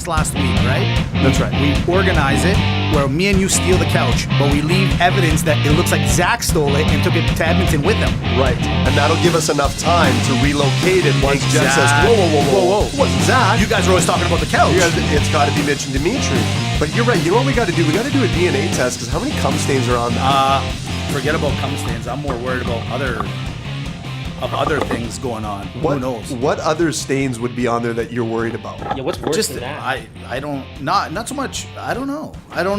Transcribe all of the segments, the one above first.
Zack's last week, right? That's right. We organize it where me and you steal the couch, but we leave evidence that it looks like Zack stole it and took it to Edmonton with him. Right. And that'll give us enough time to relocate it once Jeff says, whoa. It wasn't Zack. You guys are always talking about the couch. It's got to be Mitch and Dimitri. But you're right. You know what we got to do? We got to do a DNA test because how many cum stains are on that? Forget about cum stains. I'm more worried about other things going on. Who knows? What other stains would be on there that you're worried about? Yeah, what's worse than that? I don't not so much. I don't know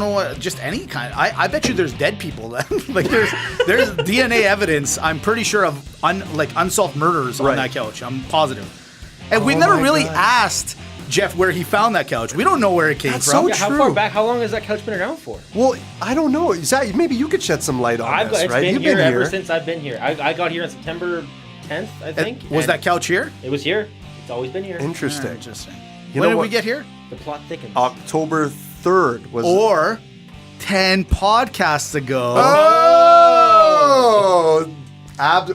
what, just any kind. I bet you there's dead people. Like there's DNA evidence. I'm pretty sure of unsolved murders on that couch. I'm positive. And we've never really asked Jeff where he found that couch. We don't know where it came from. So How far back? How long has that couch been around for? Well, I don't know. Zach, maybe you could shed some light on this, right? It's been here ever since I've been here. I got here on September 10th, I think. Was that couch here? It was here. It's always been here. Interesting. Interesting. When did we get here? The plot thickens. October 3rd was. Or 10 podcasts ago. Oh!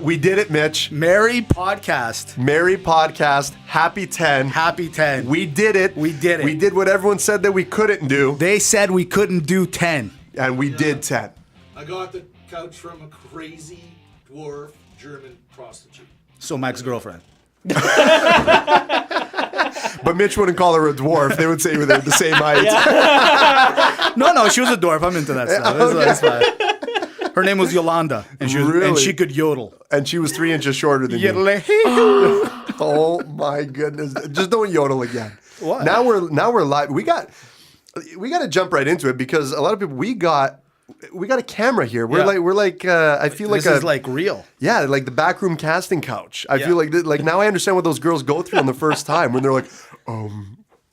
We did it, Mitch. Merry podcast. Happy 10. Happy 10. We did it. We did it. We did what everyone said that we couldn't do. They said we couldn't do 10. And we did 10. I got the couch from a crazy dwarf German prostitute. So Mike's girlfriend. But Mitch wouldn't call her a dwarf. They would say they're the same height. No, she was a dwarf. I'm into that stuff. That's fine. Her name was Yolanda, and she could yodel. And she was 3 inches shorter than you. Oh my goodness! Just don't yodel again. What? Now we're live. We got to jump right into it because a lot of people we got a camera here. We're like I feel like this is like real. Yeah, like the backroom casting couch. I feel like now I understand what those girls go through on the first time when they're like,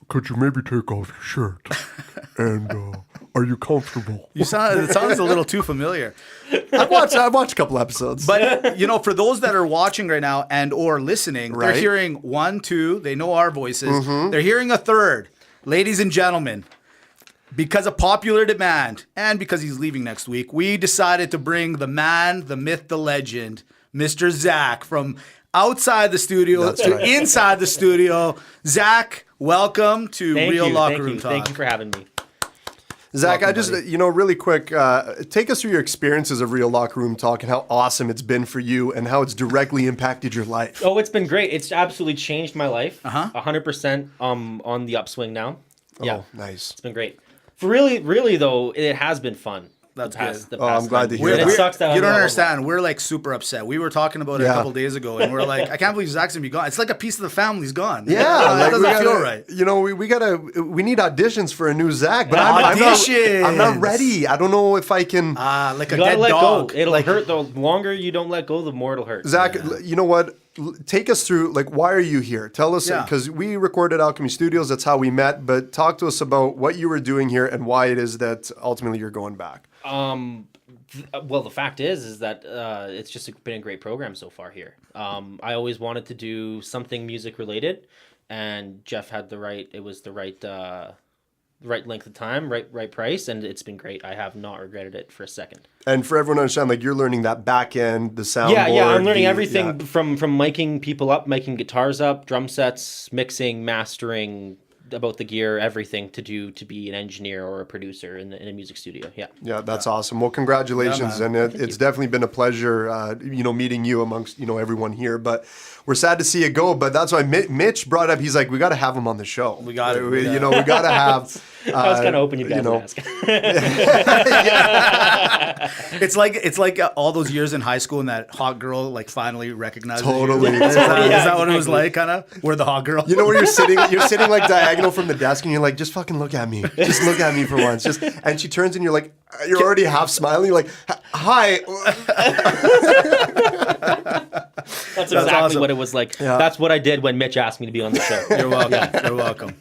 could you maybe take off your shirt and are you comfortable? It sounds a little too familiar. I've watched a couple episodes. But, for those that are watching right now and or listening, they're hearing 1, 2, they know our voices. Mm-hmm. They're hearing a third. Ladies and gentlemen, because of popular demand and because he's leaving next week, we decided to bring the man, the myth, the legend, Mr. Zack, from outside the studio inside the studio. Zack, welcome to Real Locker Room Talk. Thank you for having me. Zack, Welcome, I just, really quick, take us through your experiences of Real Locker Room Talk and how awesome it's been for you and how it's directly impacted your life. Oh, it's been great. It's absolutely changed my life. 100% on the upswing now. Yeah. Oh, nice. It's been great. For really though, it has been fun. That's good. I'm glad to hear that. It sucks that you don't understand. We're like super upset. We were talking about it a couple days ago, and we're like, I can't believe Zack's gonna be gone. It's like a piece of the family's gone. Yeah, that doesn't feel right. We need auditions for a new Zack, but I'm not ready. I don't know if I can. Like a you gotta dead let dog. Go. It'll hurt. The longer you don't let go, the more it'll hurt. Zack, you know what? Take us through, why are you here? Tell us, because we recorded Alchemy Studios. That's how we met. But talk to us about what you were doing here and why it is that ultimately you're going back. Well, the fact is that it's just been a great program so far here. I always wanted to do something music related, and Jeff had the right length of time, right price, and it's been great. I have not regretted it for a second. And for everyone to understand, you're learning that back end, the soundboard. Yeah, I'm learning everything from miking people up, miking guitars up, drum sets, mixing, mastering, about the gear, everything to be an engineer or a producer in a music studio. Yeah, that's awesome. Well, congratulations, and it's definitely been a pleasure meeting you amongst everyone here. But we're sad to see it go, but that's why Mitch brought up, he's like, we got to have him on the show. We got it. We got to have I was kind of hoping you guys would ask. It's like all those years in high school and that hot girl finally recognizes totally. you. Is that what it was like, kind of? We're the hot girl. Where you're sitting diagonal from the desk and you're like, just fucking look at me. Just look at me for once. And she turns and you're like, you're already half smiling. You're like, hi. That's exactly awesome. What it was like. Yeah. That's what I did when Mitch asked me to be on the show. You're welcome. You're welcome.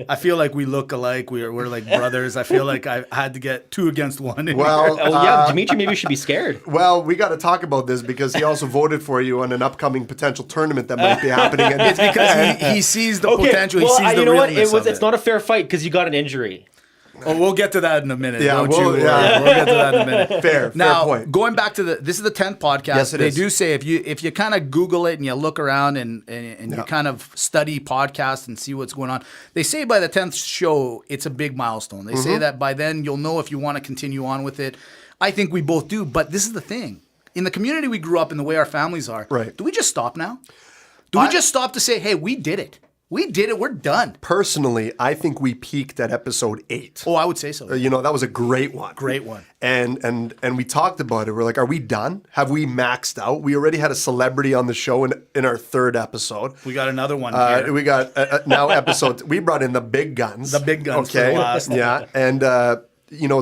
I feel like we look alike. We're like brothers. I feel like I had to get 2 against 1. Well, Dimitri, maybe you should be scared. Well, we got to talk about this because he also voted for you on an upcoming potential tournament that might be happening. And it's because he sees the potential. He sees the you know what? It's not a fair fight because you got an injury. Oh, we'll get to that in a minute. Yeah, We'll get to that in a minute. Fair point. Going back to this is the 10th podcast. Yes, it they is. do say if you kind of Google it and you look around and you kind of study podcasts and see what's going on, they say by the 10th show it's a big milestone. They say that by then you'll know if you want to continue on with it. I think we both do, but this is the thing. In the community we grew up in, the way our families are, right. Do we just stop now? Do we just stop to say, hey, we did it? We did it. We're done. Personally, I think we peaked at episode 8. Oh, I would say so. That was a great one. Great one. And we talked about it. We're like, are we done? Have we maxed out? We already had a celebrity on the show in our 3rd episode. We got another one here. We got now episode. We brought in the big guns. The big guns for the last. Yeah. And,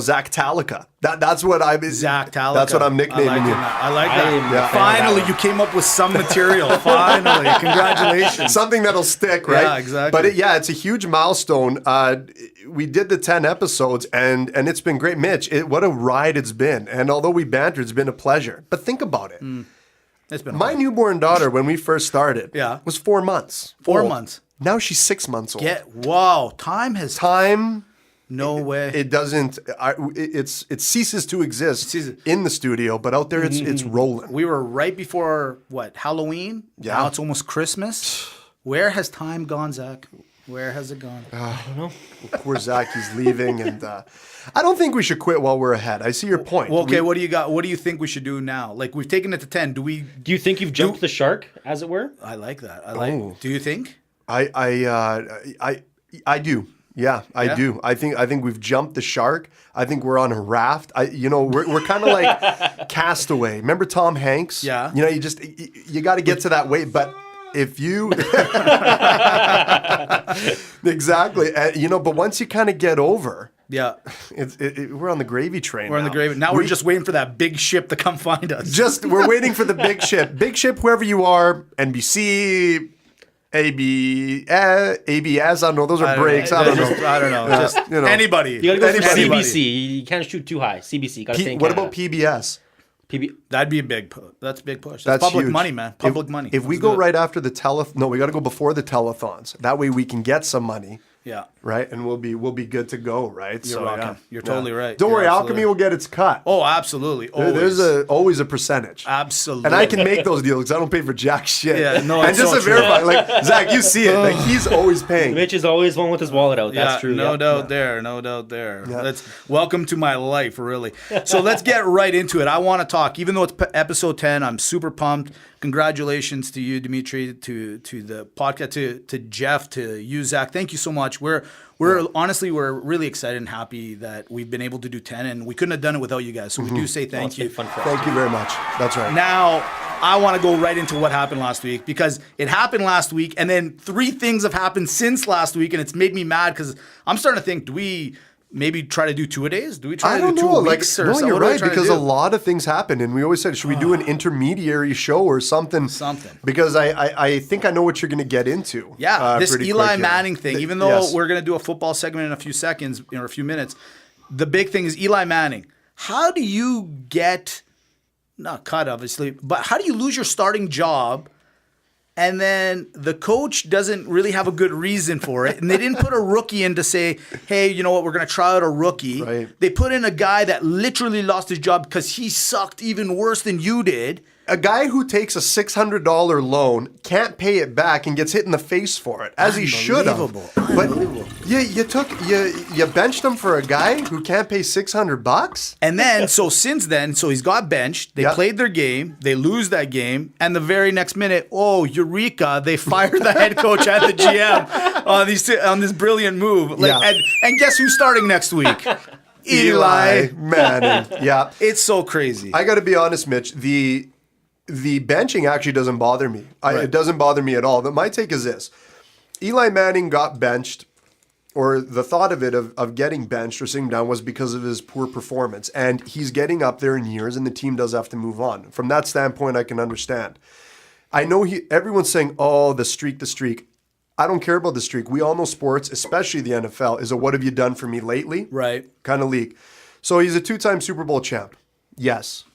Zack Talika. That's what Zack Talika. That's what I'm nicknaming you. I like that. Finally, you came up with some material. Finally. Congratulations. Something that'll stick, right? Yeah, exactly. But it's a huge milestone. We did the 10 episodes, and it's been great. Mitch, what a ride it's been. And although we bantered, it's been a pleasure. But think about it. It's been My newborn daughter, when we first started, was 4 months. 4 months. Now she's 6 months old. Wow. Time. No way. It doesn't. It ceases to exist in the studio, but out there it's rolling. We were right before Halloween. Yeah. Now it's almost Christmas. Where has time gone, Zach? Where has it gone? I don't know. Poor Zach, he's leaving, and I don't think we should quit while we're ahead. I see your point. Well, okay, what do you got? What do you think we should do now? Like we've taken it to 10. Do you think you've jumped the shark, as it were? I like that. Do you think? I do. Yeah, I do. I think we've jumped the shark. I think we're on a raft. We're kind of like Castaway. Remember Tom Hanks? Yeah. You got to get to that weight, but if you exactly, but once you kind of get over, we're on the gravy train. We're on the gravy. Now we're just waiting for that big ship to come find us. We're waiting for the big ship. Big ship, whoever you are, NBC. ABS, I don't know. Those are breaks. I don't know. Just anybody. You gotta go for CBC. You can't shoot too high. CBC. Gotta stay in What Canada. about PBS? That'd be a big push. That's a big push. That's public huge. money, man. Public money. If we go right after the no, we got to go before the telethons. That way we can get some money. Yeah. Right, and we'll be good to go. Right. You're rocking. Yeah. You're totally right. Don't worry, Alchemy will get its cut. Oh, absolutely. There's always a percentage. Absolutely. And I can make those deals because I don't pay for jack shit. Yeah, no, and just to verify, like Zach, you see it. Like he's always paying. Mitch is always one with his wallet out. That's true. No doubt there. No doubt there. Yeah. Welcome to my life, really. So let's get right into it. I want to talk. Even though it's episode 10, I'm super pumped. Congratulations to you, Dimitri, to the podcast, to Jeff, to you, Zach. Thank you so much. We're honestly really excited and happy that we've been able to do 10, and we couldn't have done it without you guys. So we do say thank you. Thank you very much. That's right. Now, I want to go right into what happened last week because it happened last week, and then 3 things have happened since last week, and it's made me mad because I'm starting to think, do we maybe try to do 2-a-days? Do we try to do 2 weeks? No, you're right, because a lot of things happen, and we always said, should we do an intermediary show or something? Because I think I know what you're going to get into. Yeah, this Eli Manning thing, even though we're going to do a football segment in a few seconds, or a few minutes, the big thing is Eli Manning. How do you get, not cut obviously, but how do you lose your starting job and then the coach doesn't really have a good reason for it, and they didn't put a rookie in to say, hey, you know what, we're going to try out a rookie. Right. They put in a guy that literally lost his job because he sucked even worse than you did. A guy who takes a $600 loan, can't pay it back, and gets hit in the face for it, as he should have. But you benched him for a guy who can't pay $600? And then, since then, he's got benched. They played their game. They lose that game. And the very next minute, eureka, they fired the head coach and the GM on this brilliant move. And guess who's starting next week? Eli Manning. Yeah. It's so crazy. I got to be honest, Mitch. The benching actually doesn't bother me. It doesn't bother me at all. But my take is this. Eli Manning got benched, or the thought of it, of getting benched or sitting down, was because of his poor performance. And he's getting up there in years, and the team does have to move on. From that standpoint, I can understand. I know everyone's saying, the streak. I don't care about the streak. We all know sports, especially the NFL, is a what have you done for me lately? Right. Kind of league. So he's a 2-time Super Bowl champ. Yes,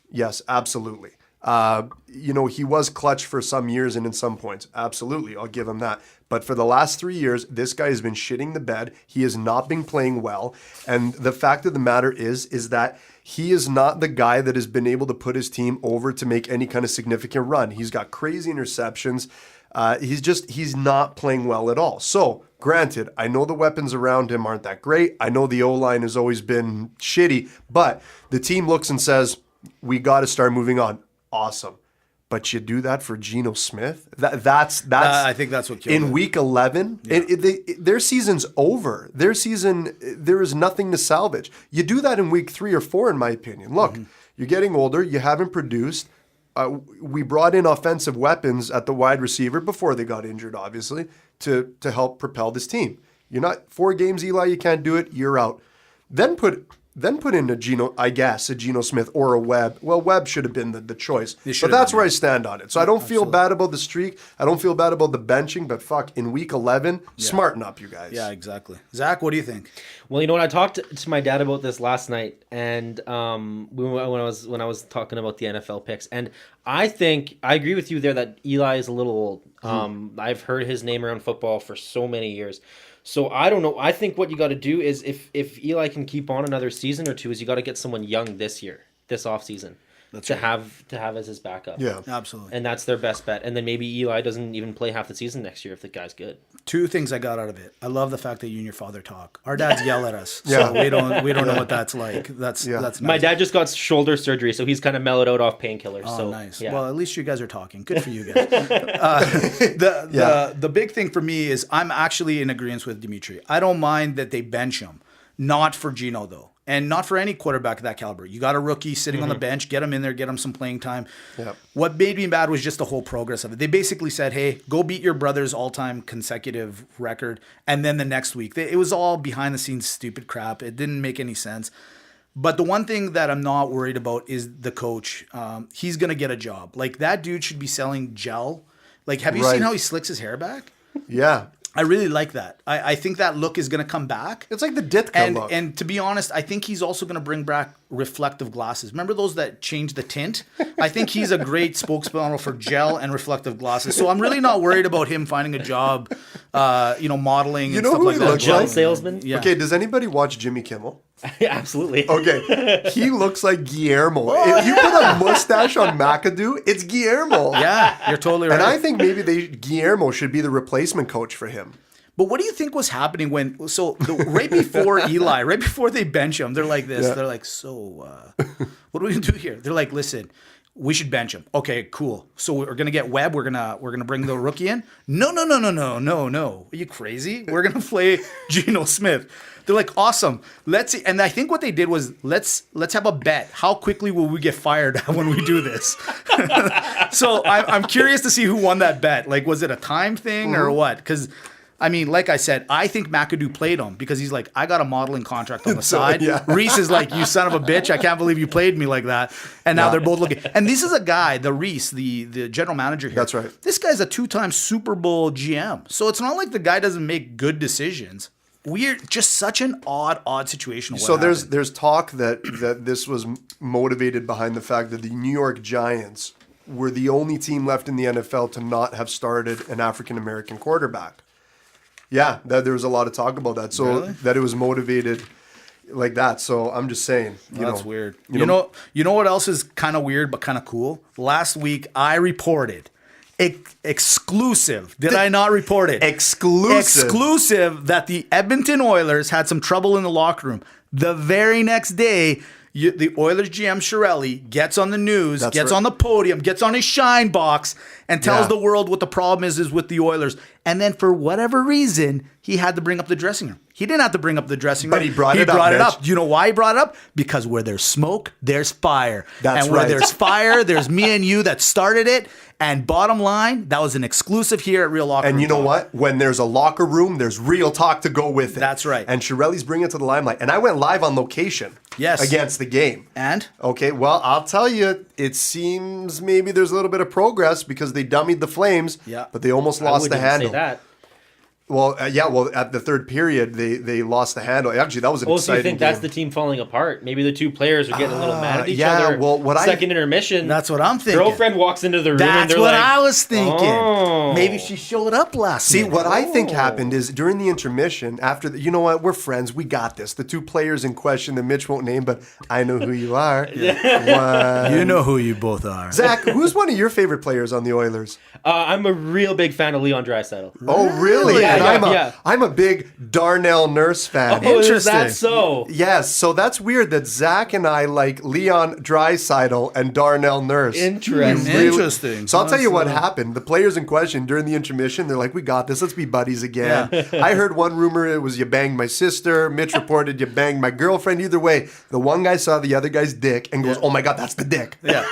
absolutely. He was clutch for some years and in some points. Absolutely, I'll give him that. But for the last 3 years, this guy has been shitting the bed. He has not been playing well. And the fact of the matter is that he is not the guy that has been able to put his team over to make any kind of significant run. He's got crazy interceptions. He's not playing well at all. So, granted, I know the weapons around him aren't that great. I know the O-line has always been shitty. But the team looks and says, we got to start moving on. Awesome. But you do that for Geno Smith? That's I think that's what killed in it. week 11. Yeah. Their season's over. There is nothing to salvage. You do that in week 3 or 4, in my opinion. Look, you're getting older. You haven't produced. We brought in offensive weapons at the wide receiver before they got injured, obviously, to help propel this team. You're not 4 games, Eli. You can't do it. You're out. Then put in a Geno Smith or a Webb. Well, Webb should have been the choice. But that's where I stand on it. So I don't feel bad about the streak. I don't feel bad about the benching. But fuck, in week 11, smarten up, you guys. Yeah, exactly. Zach, what do you think? Well, you know what? I talked to my dad about this last night, and when I was talking about the NFL picks, and I think I agree with you there that Eli is a little old. I've heard his name around football for so many years. So I don't know. I think what you got to do is if Eli can keep on another season or two, is you got to get someone young this offseason. To have as his backup. Yeah, absolutely. And that's their best bet. And then maybe Eli doesn't even play half the season next year if the guy's good. 2 things I got out of it. I love the fact that you and your father talk. Our dads yell at us, so we don't know what that's like. That's nice. My dad just got shoulder surgery, so he's kind of mellowed out off painkillers. Oh, so nice. Yeah. Well, at least you guys are talking. Good for you guys. The big thing for me is I'm actually in agreement with Dimitri. I don't mind that they bench him, not for Geno though. And not for any quarterback of that caliber. You got a rookie sitting on the bench, get him in there, get him some playing time. Yep. What made me mad was just the whole progress of it. They basically said, hey, go beat your brother's all-time consecutive record. And then the next week. It was all behind-the-scenes stupid crap. It didn't make any sense. But the one thing that I'm not worried about is the coach. He's going to get a job. Like, that dude should be selling gel. Like, have you seen how he slicks his hair back? Yeah. I really like that. I think that look is going to come back. It's like the Ditka look. And to be honest, I think he's also going to bring back reflective glasses. Remember those that change the tint? I think he's a great spokesman for gel and reflective glasses. So I'm really not worried about him finding a job, modeling and stuff like that. Gel salesman? Yeah. Okay, does anybody watch Jimmy Kimmel? Yeah, absolutely. Okay, he looks like Guillermo. If you put a mustache on McAdoo, it's Guillermo. Yeah, you're totally right. And I think maybe Guillermo should be the replacement coach for him. But what do you think was happening right before Eli, right before they bench him, they're like this. Yeah. They're like, so what are we going to do here? They're like, listen, we should bench him. Okay, cool. So we're going to get Webb. We're going to bring the rookie in. No. Are you crazy? We're going to play Geno Smith. They're like, awesome. Let's see. And I think what they did was let's have a bet. How quickly will we get fired when we do this? So I'm curious to see who won that bet. Like, was it a time thing or what? Because I mean, like I said, I think McAdoo played him because he's like, I got a modeling contract on the side. Yeah. Reese is like, you son of a bitch, I can't believe you played me like that. And now they're both looking. And this is a guy, the Reese, the general manager here. That's right. This guy's a 2-time Super Bowl GM. So it's not like the guy doesn't make good decisions. Weird, just such an odd situation. So there's talk that this was motivated behind the fact that the New York Giants were the only team left in the NFL to not have started an African-American quarterback. Yeah, there was a lot of talk about that. So that it was motivated like that. So I'm just saying. That's weird. You know what else is kind of weird but kind of cool? Last week I reported exclusive. Did I not report it? Exclusive that the Edmonton Oilers had some trouble in the locker room. The very next day, the Oilers GM Chiarelli gets on the news, on the podium, gets on his shine box, and tells the world what the problem is with the Oilers. And then for whatever reason, he had to bring up the dressing room. He didn't have to bring up the dressing room. But he brought it up. Do you know why he brought it up? Because where there's smoke, there's fire. And where there's fire, there's me and you that started it. And bottom line, that was an exclusive here at Real Locker Room. And you know what? When there's a locker room, there's real talk to go with it. That's right. And Chiarelli's bringing it to the limelight. And I went live on location against the game. And? Okay, well, I'll tell you, it seems maybe there's a little bit of progress because they dummied the Flames, but they almost lost the handle. Say that. Well, at the third period, they lost the handle. Actually, that was an So exciting you think game. that's the team falling apart? Maybe the two players are getting a little mad at each yeah, other. well, Second intermission. That's what I'm thinking. Girlfriend walks into the room and That's they're what like, I was thinking. Oh. Maybe she showed up last See, minute. what I think happened is during the intermission, after you know what, we're friends, we got this. The two players in question that Mitch won't name, but I know who you are. You know who you both are. Zach, who's one of your favorite players on the Oilers? I'm a real big fan of Leon Draisaitl. Oh, really? Yeah, And yeah. I'm a big Darnell Nurse fan. Oh, is Interesting. that so? Yes, so that's weird that Zach and I like Leon Draisaitl and Darnell Nurse. Interesting. Interesting. So I'll tell you what That's, happened. The players in question during the intermission, they're like, we got this. Let's be buddies again. I heard one rumor it was you banged my sister. Mitch reported you banged my girlfriend. Either way, the one guy saw the other guy's dick and goes, oh my God, that's the dick. Yeah.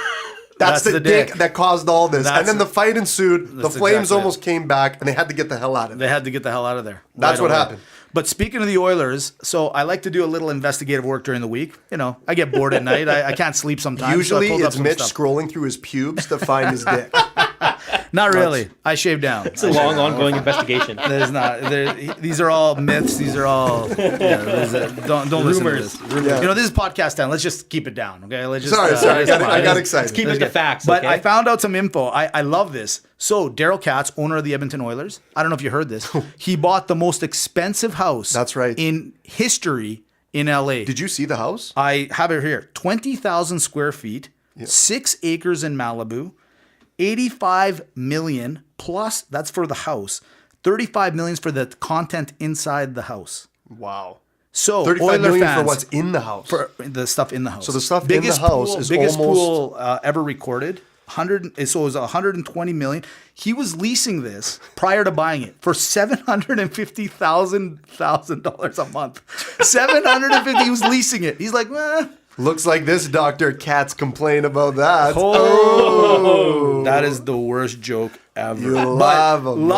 That's the dick that caused all this. That's And then the fight ensued. The that's Flames exactly almost came back and they had to get the hell out of They there. had to get the hell out of there. That's what away. happened. But speaking of the Oilers, so I like to do a little investigative work during the week. You know, I get bored at night. I can't sleep sometimes. Usually so I pulled up it's some Mitch stuff. scrolling through his pubes to find his dick. Not really. I shave down. It's a long, ongoing investigation. There's not. These are all myths. These are all. Don't listen to Rumors. this. You know, this is podcast 10. Let's just keep it down, okay? Let's just. Sorry. I got excited. Let's keep it to facts, But okay? I found out some info. I love this. So Daryl Katz, owner of the Edmonton Oilers. I don't know if you heard this. He bought the most expensive house. That's right. In history in LA. Did you see the house? I have it here. 20,000 square feet, 6 acres in Malibu, 85 million plus. That's for the house. 35 million for the content inside the house. Wow. So 35 Oiler million fans, for what's in the house. for the stuff in the house. So the stuff in the house is biggest almost- pool ever recorded. So it was 120 million. He was leasing this prior to buying it for $750,000 a month. 750. He was leasing it. He's like, Looks like this Dr. Katz complained about that. that is the worst joke ever. You love him.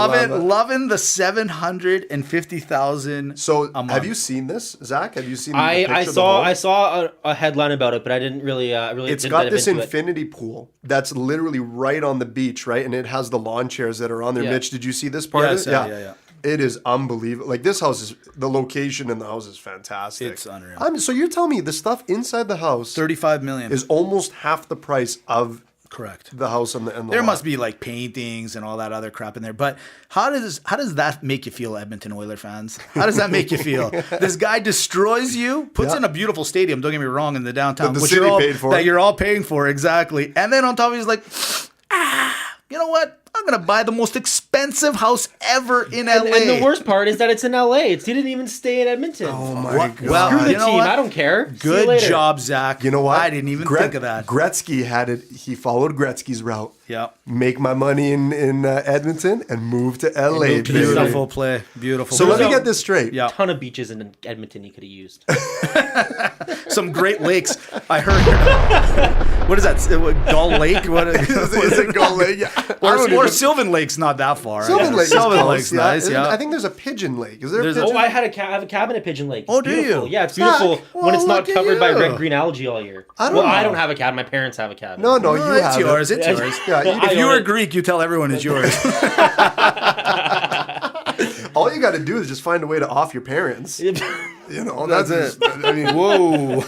Loving the 750,000. So a month. have you seen this, Zach? Have you seen? I the picture of the saw hole? I saw a headline about it, but I didn't really It's didn't got dive this into it. infinity pool that's literally right on the beach, right? And it has the lawn chairs that are on there. Yeah. Mitch, did you see this part Yeah, I of it? saw it. Yeah. It is unbelievable. Like this house is the location in the house is fantastic. It's unreal. So you're telling me the stuff inside the house 35 million. is almost half the price of correct. the house and the There lot. must be like paintings and all that other crap in there. But how does that make you feel, Edmonton Oilers fans? How does that make you feel? This guy destroys you, puts in a beautiful stadium, don't get me wrong, in the downtown, That the which city you're all, paid for. that you're all paying for, exactly. And then on top of it, he's like, you know what? I'm going to buy the most expensive house ever in LA. And the worst part is that it's in LA. He didn't even stay in Edmonton. Oh my What? god! Well, Screw the you know team. what? I don't care. See you Good later. job, Zach. You know what? I didn't even think of that. Gretzky had it. He followed Gretzky's route. Yeah. Make my money in Edmonton and move to LA. move to the baby. Beautiful play. Beautiful So play. let me get this straight. Yeah. Ton of beaches in Edmonton he could have used. Some Great Lakes. I heard. What is that? Gull Lake? What is it Gull Lake? Yeah. Or Sylvan Lake's not that far. Sylvan Lake is Sylvan close, Lake's nice. Yeah. I think there's a Pigeon Lake. Is there There's a a- Pigeon? I have a cabin at Pigeon Lake. It's Oh, do you? beautiful. Yeah, it's Zach, beautiful when it's well, not look at covered by you. red-green algae all year. I don't Well, know. I don't have a cabin. My parents have a cabin. No, you No, it's have yours. it. It's yours. Yeah, I If you own were it. Greek, you tell everyone it's yours. all you got to do is just find a way to off your parents. You know, that's it. I mean, Whoa.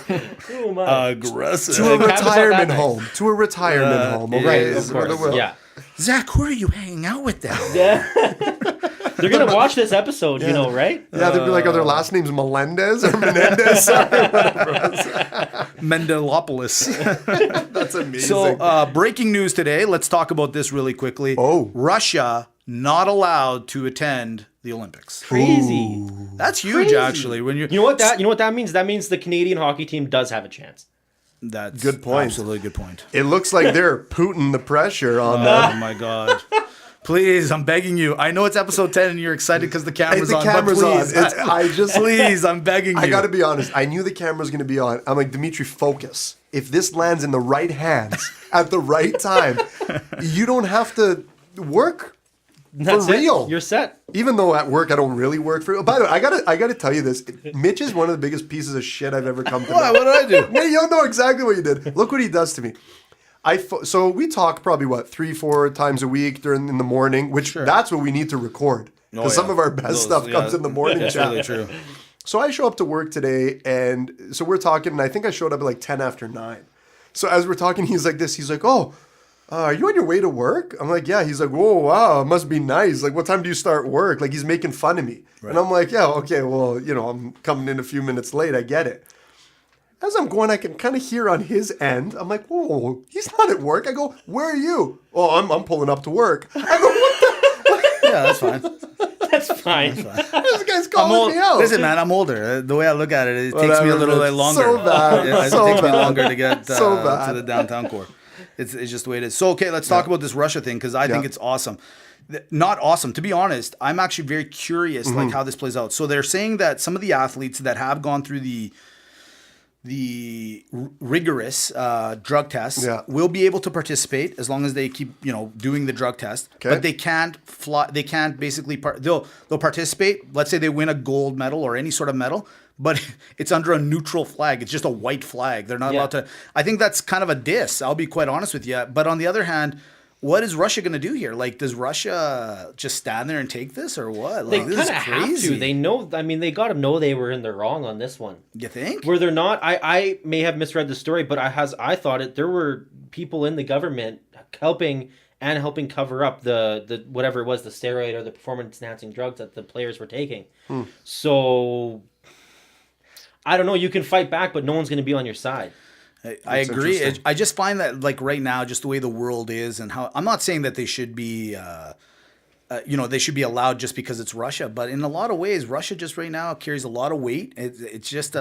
Oh, my. Aggressive. to a cabin's not that retirement nice. home. To a retirement home. Okay? Right, Is of what it course. will. Yeah. Zach, who are you hanging out with now? They're going to watch this episode, you know, right? Yeah, they'd be like, are their last names Melendez or Menendez? Mendelopoulos. That's amazing. So, breaking news today. Let's talk about this really quickly. Oh. Russia not allowed to attend the Olympics. Crazy. That's huge, Crazy. actually. When You know what that means? That means the Canadian hockey team does have a chance. That's Good point. Absolutely good point. It looks like they're putting the pressure on them. Oh my God. Please, I'm begging you. I know it's episode 10 and you're excited because the camera's The on. camera's but please, on. please, I'm begging you. I got to be honest. I knew the camera's going to be on. I'm like, Dimitri, focus. If this lands in the right hands at the right time, you don't have to work That's for it. real. You're set. Even though at work I don't really work for real. By the way, I gotta tell you this. Mitch is one of the biggest pieces of shit I've ever come to Why? know. What did I do? Yeah, you'll know exactly what you did. Look what he does to me. So we talk probably 3-4 times a week in the morning, which that's what we need to record. Because some of our best stuff comes in the morning That's chat. really true. So I show up to work today, and so we're talking, and I think I showed up at like 10 after 9. So as we're talking, he's like this. He's like, oh, are you on your way to work? I'm like, yeah. He's like, whoa, wow, it must be nice. Like, what time do you start work? Like, he's making fun of me. Right. And I'm like, yeah, okay, well, you know, I'm coming in a few minutes late. I get it. As I'm going, I can kind of hear on his end. I'm like, whoa, he's not at work. I go, where are you? Oh, I'm pulling up to work. I go, what the? Yeah, that's fine. That's fine. This guy's calling me out. Listen, man, I'm older. The way I look at it, it takes me a little bit longer. So bad. It takes me longer to get to the downtown core. It's just the way it is. So, okay, let's talk about this Russia thing because I think it's awesome. Not awesome. To be honest, I'm actually very curious like how this plays out. So they're saying that some of the athletes that have gone through the rigorous drug tests will be able to participate as long as they keep doing the drug test. Okay. But they can't fly. They can't basically. They'll participate. Let's say they win a gold medal or any sort of medal, but it's under a neutral flag. It's just a white flag. They're not allowed to. I think that's kind of a diss. I'll be quite honest with you. But on the other hand, what is Russia going to do here? Like, does Russia just stand there and take this or what? Like, they kind of have to. They know. I mean, they got to know they were in the wrong on this one. You think? Were there not? I may have misread the story, but I thought it. There were people in the government helping cover up the whatever it was, the steroid or the performance enhancing drugs that the players were taking. So I don't know. You can fight back, but no one's going to be on your side. I agree. I just find that like right now, just the way the world is and how I'm not saying that they should be, they should be allowed just because it's Russia, but in a lot of ways, Russia just right now carries a lot of weight. It's just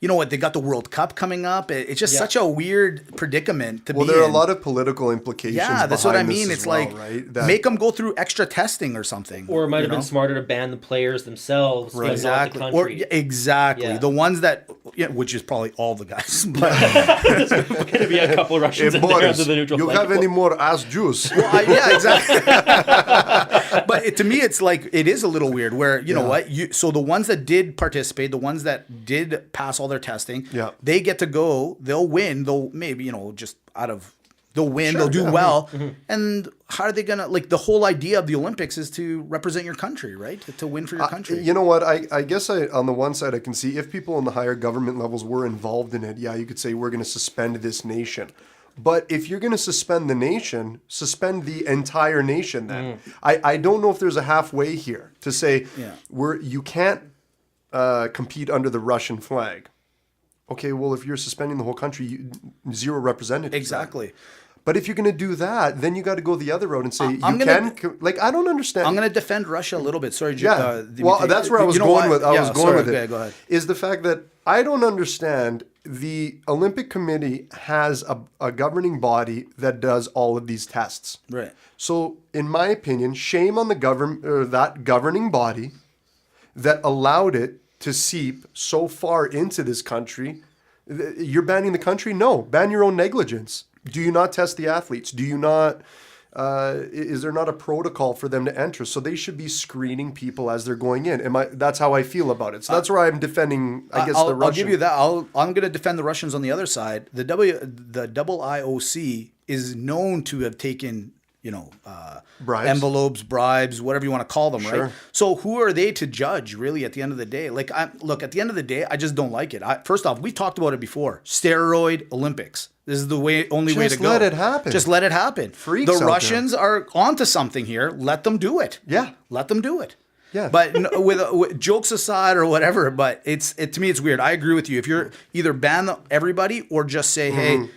you know what? They got the World Cup coming up. It's just such a weird predicament to be in. Well, there are a lot of political implications. Yeah, that's what I mean. It's well, like right? make them go through extra testing or something. Or it might have been smarter to ban the players themselves. Right. Exactly. Or the ones that, which is probably all the guys. But there's going to be a couple Russians in there under the neutral flag. You have any more ass juice? Well, yeah, exactly. But to me, it's like it is a little weird. Where you know what? So the ones that did participate, the ones that did pass all their testing, they get to go. They'll win. They'll maybe just out of they'll win. Sure, they'll do well. And how are they gonna like the whole idea of the Olympics is to represent your country, right? To win for your country. You know what? I guess on the one side I can see if people in the higher government levels were involved in it. Yeah, you could say we're going to suspend this nation. But if you're going to suspend the nation, suspend the entire nation then. I don't know if there's a halfway here to say you can't compete under the Russian flag. Okay, well, if you're suspending the whole country, zero representatives. Exactly. Then. But if you're going to do that, then you got to go the other road and say I don't understand. I'm going to defend Russia a little bit. Sorry, well, that's where I was going with. I was going with it. Okay, go ahead. Is the fact that I don't understand the Olympic Committee has a governing body that does all of these tests. Right. So, in my opinion, shame on the that governing body that allowed it to seep so far into this country. You're banning the country? No. Ban your own negligence. Do you not test the athletes? Do you not... is there not a protocol for them to enter? So they should be screening people as they're going in. That's how I feel about it. So that's where I'm defending, the Russians. I'll give you that. I'm going to defend the Russians on the other side. The IOC is known to have taken... bribes. Envelopes, bribes, whatever you want to call them, right? So who are they to judge, really, at the end of the day? Like, at the end of the day, I just don't like it. First off, we talked about it before. Steroid Olympics. This is the only way to go. Just let it happen. Just let it happen. Freaks the Russians are onto something here. Let them do it. Yeah. Let them do it. Yeah. But with jokes aside or whatever, but to me, it's weird. I agree with you. If you're either ban everybody or just say, hey,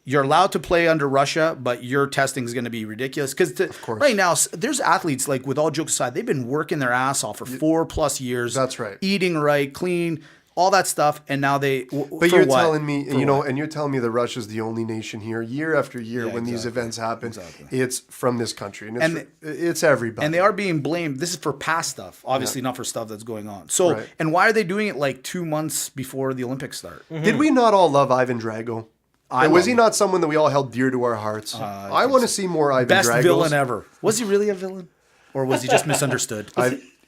you're allowed to play under Russia, but your testing is going to be ridiculous. Because right now, there's athletes, like with all jokes aside, they've been working their ass off for 4+ years. That's right. Eating right, clean, all that stuff. And now But you're telling me, and you're telling me that Russia's the only nation here year after year when these events happen. It's from this country. And it's everybody. And they are being blamed. This is for past stuff, obviously not for stuff that's going on. So, and why are they doing it like 2 months before the Olympics start? Did we not all love Ivan Drago? Was he not someone that we all held dear to our hearts? I want to see more Ivan Dragos. Best villain ever. Was he really a villain? Or was he just misunderstood?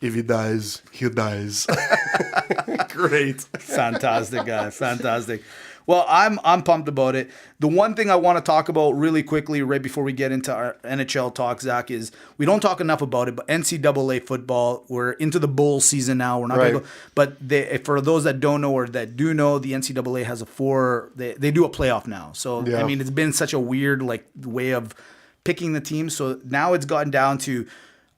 If he dies, he dies. Great. Fantastic guy. Fantastic. Well, I'm pumped about it. The one thing I want to talk about really quickly, right before we get into our NHL talk, Zach, is we don't talk enough about it. But NCAA football, we're into the bowl season now. We're not going to go, but for those that don't know or that do know, the NCAA has they do a playoff now. So I mean, it's been such a weird way of picking the team. So now it's gotten down to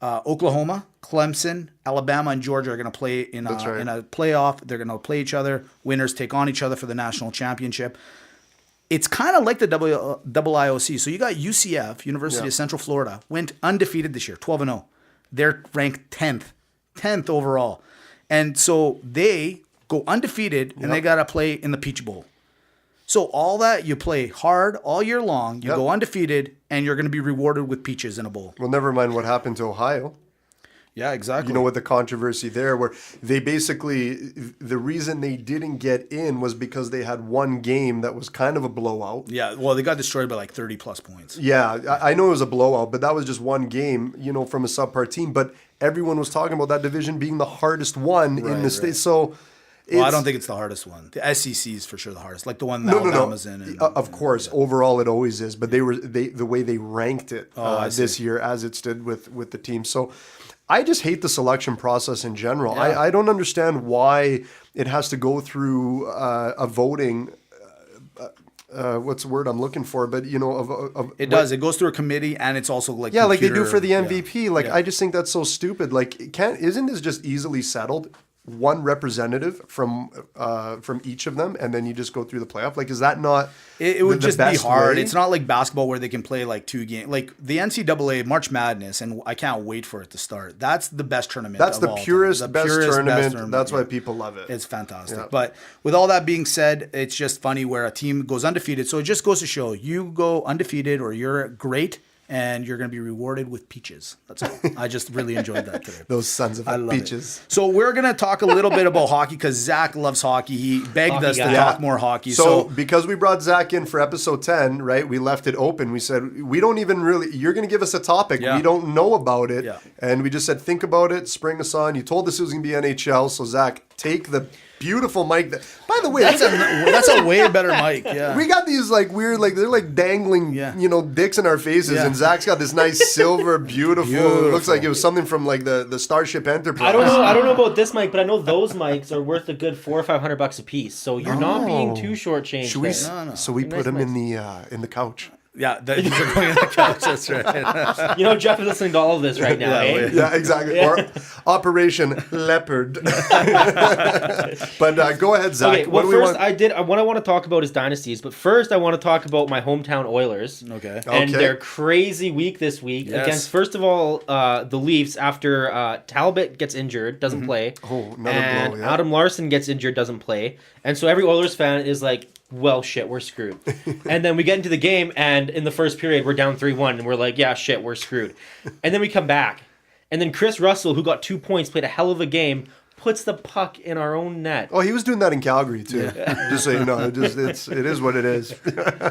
Oklahoma, Clemson, Alabama, and Georgia are going to play in a playoff. They're going to play each other. Winners take on each other for the national championship. It's kind of like the double IOC. So you got UCF, University of Central Florida, went undefeated this year, 12-0. They're ranked 10th overall. And so they go undefeated, and they got to play in the Peach Bowl. So all that, you play hard all year long, you go undefeated, and you're going to be rewarded with peaches in a bowl. Well, never mind what happened to Ohio. Yeah, exactly. You know, with the controversy there, where they basically, the reason they didn't get in was because they had one game that was kind of a blowout. Yeah, well, they got destroyed by like 30-plus points. Yeah, I know it was a blowout, but that was just one game, from a subpar team. But everyone was talking about that division being the hardest one in the state. So... Well, I don't think it's the hardest one. The SEC is for sure the hardest, like the one that Alabama's in. And, of course, overall it always is. But the way they ranked it this year as it stood with the team. So I just hate the selection process in general. Yeah. I don't understand why it has to go through a voting. What's the word I'm looking for? But it does. It goes through a committee, and it's also like like they do for the MVP. I just think that's so stupid. Isn't this just easily settled? One representative from each of them, and then you just go through the playoff. Is that not? It would just be hard. Way? It's not like basketball where they can play like 2 games. Like the NCAA March Madness, and I can't wait for it to start. That's the best tournament. That's the purest, best tournament. That's why people love it. It's fantastic. Yeah. But with all that being said, it's just funny where a team goes undefeated. So it just goes to show you go undefeated or you're great. And you're going to be rewarded with peaches. That's all. I just really enjoyed that today. Those sons of peaches. So we're going to talk a little bit about hockey because Zach loves hockey. He begged us to talk more hockey. So because we brought Zach in for episode 10, right, we left it open. We said, we don't even really, you're going to give us a topic. Yeah. We don't know about it. Yeah. And we just said, think about it, spring us on. You told us it was going to be NHL. So Zach, take the beautiful mic. By the way, that's a way better mic. Yeah, we got these weird, they're dangling, dicks in our faces, and Zach's got this nice silver, beautiful. Looks like it was something from the Starship Enterprise. I don't know about this mic, but I know those mics are worth a good $400 or $500 a piece. So you're not being too shortchanged. So we put them in the couch. Yeah, they're going on the couch. That's right. Jeff is listening to all of this right now. Yeah, exactly. Yeah. Or Operation Leopard. But go ahead, Zach. Okay, well, what I want to talk about is dynasties, but first I want to talk about my hometown Oilers. Okay. And their crazy week this week against, first of all, the Leafs after Talbot gets injured, doesn't play. Oh, another and blow, yeah. Adam Larson gets injured, doesn't play. And so every Oilers fan is like, well, shit, we're screwed. And then we get into the game, and in the first period, we're down 3-1, and we're like, yeah, shit, we're screwed. And then we come back. And then Chris Russell, who got 2 points, played a hell of a game, puts the puck in our own net. Oh, he was doing that in Calgary, too. Yeah. Just so you know, it is what it is.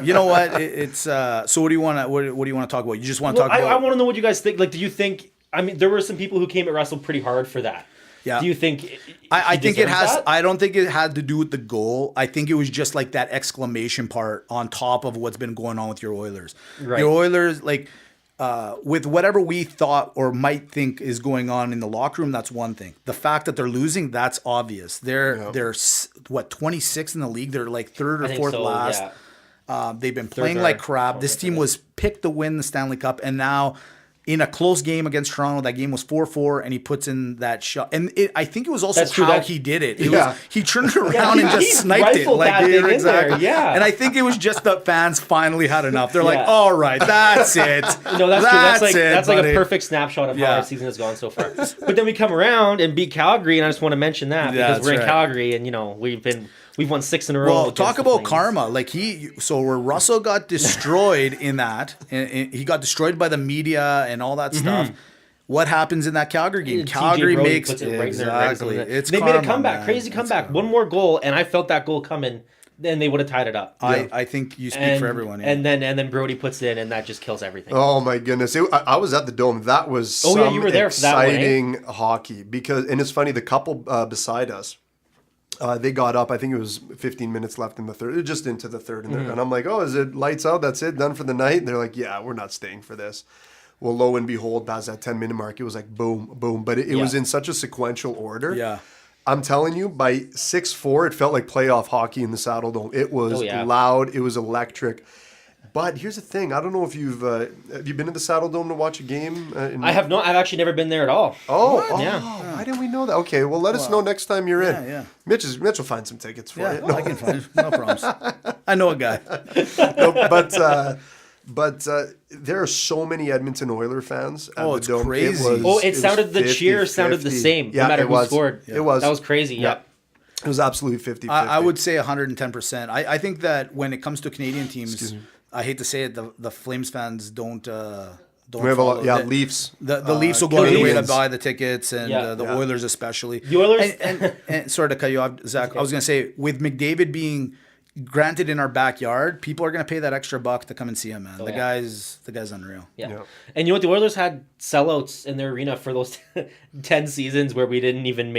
You know what? It's so what do you want to talk about? You just want to talk about... I want to know what you guys think. Do you think... I mean, there were some people who came at Russell pretty hard for that. Yeah. Do you think I think it has that? I don't think it had to do with the goal. I think it was just like that exclamation part on top of what's been going on with your Oilers. Right. Your Oilers, with whatever we thought or might think is going on in the locker room, that's one thing. The fact that they're losing, that's obvious. They're 26th in the league. They're like third or fourth last. Yeah. They've been playing like crap. This team was picked to win the Stanley Cup, and now in a close game against Toronto, that game was 4-4, and he puts in that shot. And I think it was also he did it. He turned it around and just sniped it. Exactly. Yeah. And I think it was just the fans finally had enough. They're like, all right, that's it. No, that's true. That's like a perfect snapshot of how our season has gone so far. But then we come around and beat Calgary, and I just want to mention that because we're in Calgary, and we've won 6 in a row. Well, talk about karma. Where Russell got destroyed in that, and he got destroyed by the media and all that stuff. What happens in that Calgary game? Calgary makes it right exactly. They made a comeback, crazy comeback. One more goal, and I felt that goal coming. Then they would have tied it up. I think you speak for everyone. Yeah. And then Brody puts it in, and that just kills everything. Oh my goodness! I was at the Dome. That was you were there for that one, exciting hockey and it's funny. The couple beside us. They got up. I think it was 15 minutes left in the third, just into the third. And I'm like, oh, is it lights out? That's it? Done for the night? And they're like, yeah, we're not staying for this. Well, lo and behold, past that 10-minute mark, it was like boom, boom. But it was in such a sequential order. Yeah. I'm telling you, by 6-4, it felt like playoff hockey in the Saddle Dome. It was loud. It was electric. But here's the thing. I don't know if have you been to the Saddle Dome to watch a game? I have not. I've actually never been there at all. Yeah. Why didn't we know that? Okay, well, let us know next time you're in. Yeah. Mitch will find some tickets for you. Well, I can find it. No problems. I know a guy. But there are so many Edmonton Oilers fans at the it's Dome. crazy. The cheer sounded the same, no matter who scored. It was. That was crazy, yeah. It was absolutely 50-50. I would say 110%. I think that when it comes to Canadian teams, I hate to say it, the Flames fans don't we have a lot, Leafs. The Leafs will go out of the way to buy the tickets, and the Oilers especially. The Oilers, and sorry to cut you off, Zach. I was going to say, with McDavid being granted in our backyard, people are going to pay that extra buck to come and see him, man. The guy's unreal. Yeah. And you know what? The Oilers had sellouts in their arena for those 10 seasons where we didn't even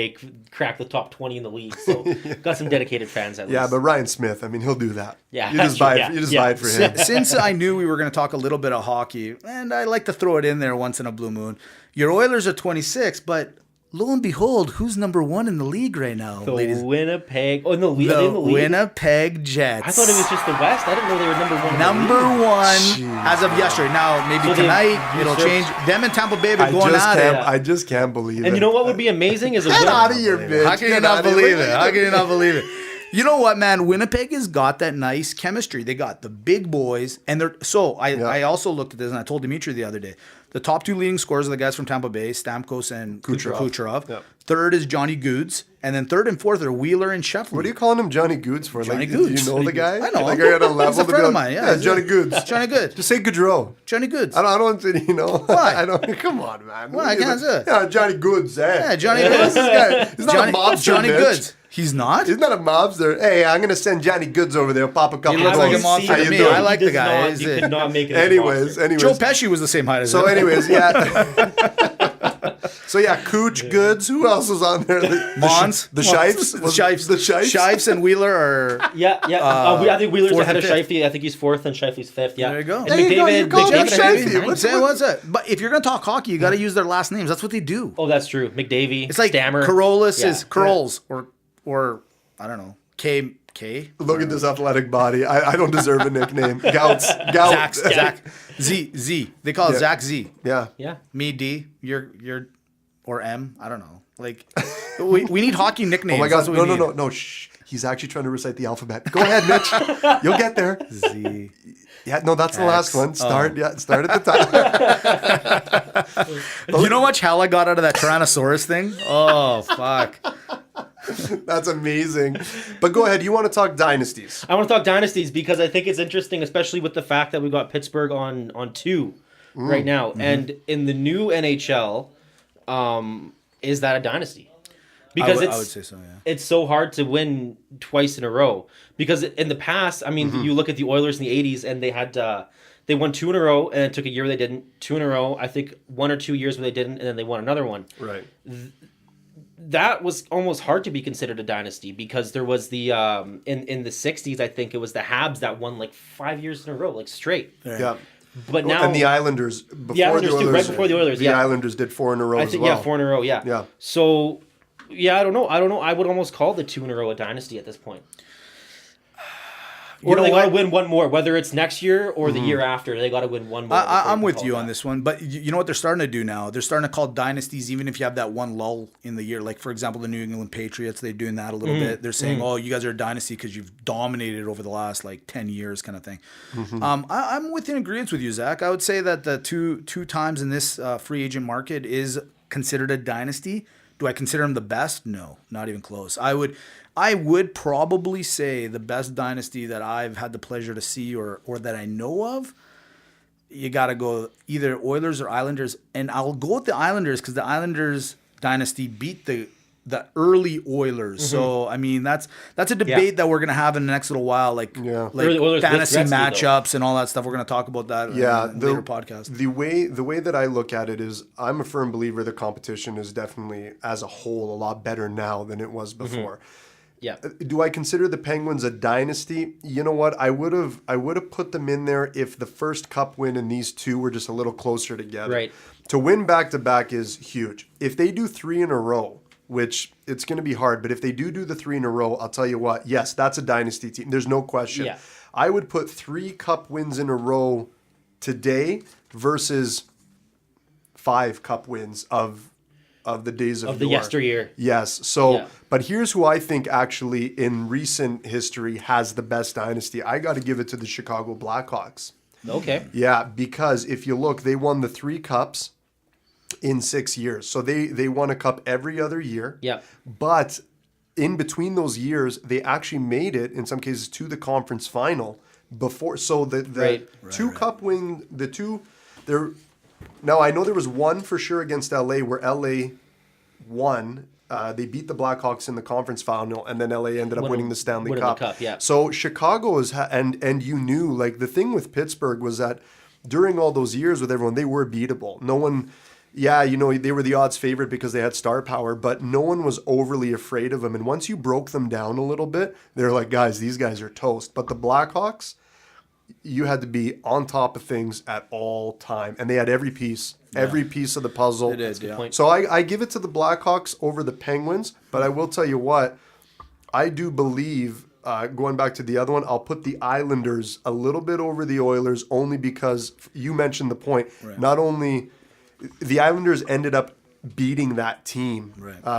crack the top 20 in the league. So got some dedicated fans at least. Yeah, but Ryan Smith, I mean, he'll do that. Yeah, you just buy it for him. Since I knew we were going to talk a little bit of hockey, and I like to throw it in there once in a blue moon, your Oilers are 26, but lo and behold, who's number 1 in the league right now, ladies? Winnipeg. Oh, in the league. The Winnipeg Jets. I thought it was just the West. I didn't know they were number 1. Number 1 as of yesterday. Now, maybe tonight it'll change. Them and Tampa Bay are going at it. I just can't believe it. And you know what would be amazing is get out of here, bitch. How can you not believe it? How can you not believe it? You know what, man? Winnipeg has got that nice chemistry. They got the big boys, and they're so. I also looked at this, and I told Dimitri the other day. The top 2 leading scorers are the guys from Tampa Bay, Stamkos and Kucherov. Yep. Third is Johnny Goods, and then third and fourth are Wheeler and Shefflin. What are you calling him Johnny Goods for? Johnny like, Goods. Do you know the guy? I know. Like, I got a level. He's a friend of mine. Yeah, Johnny Goods. Johnny Goods. Just say Gaudreau. Johnny Goods. I don't you know. Why? I don't. Come on, man. Why? I can't say it. Yeah, Johnny Goods. Yeah, Johnny Goods. He's not a mobster, Johnny bitch. Goods. He's not? He's not a mobster. Hey, I'm going to send Johnny Goods over there, pop a couple He of looks like a goals. mobster to me. I like the guy. You could not make it. Anyways. Joe Pesci was the same height as him. So anyways, So yeah, Cooch, Goods. Who else was on there? Mons, the Shifes, the Shifes and Wheeler are. I think Wheeler's ahead of fifth. Shifey. I think he's 4th and Shifey's 5th. Yeah, There you go. And There you go. You call him Shifey. What's that? But if you're gonna talk hockey, you got to use their last names. That's what they do. Oh, that's true. McDavid. It's like Stammer. Carolus is Curls or I don't know K. Look at this athletic body. I don't deserve a nickname. Gout. Zach. Z. They call it Zach Z. Yeah. Me D. You're or M. I don't know. Like we need hockey nicknames. Oh my God. That's what we need. No. Shh. He's actually trying to recite the alphabet. Go ahead, Mitch. You'll get there. Z. Yeah, no, that's the last one. Start at the top. You know how much hell I got out of that Tyrannosaurus thing? Oh, fuck. That's amazing. But go ahead. You want to talk dynasties? I want to talk dynasties because I think it's interesting, especially with the fact that we got Pittsburgh on 2 right now. Mm-hmm. And in the new NHL, is that a dynasty? Because I would say so, yeah. It's so hard to win twice in a row. Because in the past, I mean, you look at the Oilers in the 80s, and they had they won 2 in a row, and it took a year where they didn't. 2 in a row, I think 1 or 2 years where they didn't, and then they won another one. Right. That was almost hard to be considered a dynasty because there was the in the 60s, I think it was the Habs that won like 5 years in a row, like straight. Yeah. But now and the Islanders before the Islanders too, right before the Oilers. The Islanders did 4 in a row I think, as well. Yeah, 4 in a row. Yeah. Yeah. So, I don't know. I would almost call the 2 in a row a dynasty at this point. Or they got to win one more, whether it's next year or the year after. They got to win one more. I'm with you on this one, but you know what they're starting to do now? They're starting to call dynasties even if you have that one lull in the year. Like, for example, the New England Patriots, they're doing that a little bit. They're saying, oh, you guys are a dynasty because you've dominated over the last, 10 years kind of thing. I'm within agreement with you, Zach. I would say that the two times in this free agent market is considered a dynasty. Do I consider them the best? No, not even close. I would probably say the best dynasty that I've had the pleasure to see or that I know of, you got to go either Oilers or Islanders. And I'll go with the Islanders because the Islanders dynasty beat the early Oilers. So, I mean, that's a debate that we're going to have in the next little while, like fantasy matchups and all that stuff. We're going to talk about that in a later podcast. The way that I look at it is I'm a firm believer the competition is definitely, as a whole, a lot better now than it was before. Yeah. Do I consider the Penguins a dynasty? You know what? I would have put them in there if the first cup win and these two were just a little closer together. Right. To win back-to-back is huge. If they do 3 in a row, which it's going to be hard, but if they do the 3 in a row, I'll tell you what, yes, that's a dynasty team. There's no question. Yeah. I would put 3 cup wins in a row today versus 5 cup wins of the days of the yore. yesteryear. Yes. So, Yeah. but here's who I think actually in recent history has the best dynasty. I got to give it to the Chicago Blackhawks. Okay. Yeah, because if you look, they won the 3 cups in 6 years. So they won a cup every other year. Yeah. But in between those years, they actually made it, in some cases, to the conference final before. So the cup win, now I know there was one for sure against LA where LA won. They beat the Blackhawks in the conference final, and then LA ended up winning the Stanley Cup. The cup, yeah. So Chicago is, and you knew, like, the thing with Pittsburgh was that during all those years with everyone, they were beatable. No one, they were the odds favorite because they had star power, but no one was overly afraid of them. And once you broke them down a little bit, they're like, guys, these guys are toast. But the Blackhawks, you had to be on top of things at all time, and they had every piece of the puzzle. It is, yeah. Point. So I give it to the Blackhawks over the Penguins, but I will tell you what, I do believe, going back to the other one, I'll put the Islanders a little bit over the Oilers only because you mentioned the point. Right. Not only the Islanders ended up beating that team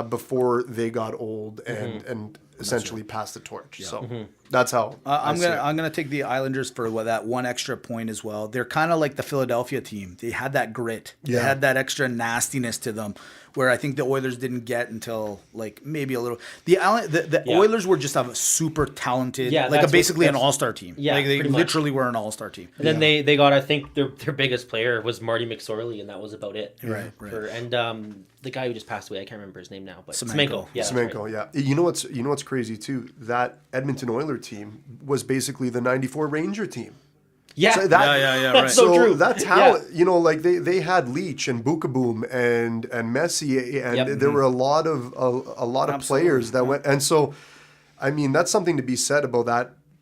before they got old and essentially passed the torch. So that's how I'm gonna take the Islanders for that one extra point as well. They're kind of like the Philadelphia team. They had that grit. They had that extra nastiness to them, where I think the Oilers didn't get until like maybe a little. The Oilers were just a super talented, basically an all-star team. Yeah, like they pretty literally were an all-star team. And then they got, I think their biggest player was Marty McSorley, and that was about it. Right. And the guy who just passed away, I can't remember his name now, but Semenko. Yeah, Semenko, right. yeah. You know what's crazy too? That Edmonton Oilers team was basically the '94 Ranger team. Yeah, So right. That's so true. That talent, like they had Leach and Bukaboom and Messier, and there were a lot of players that went. And so, I mean, that's something to be said about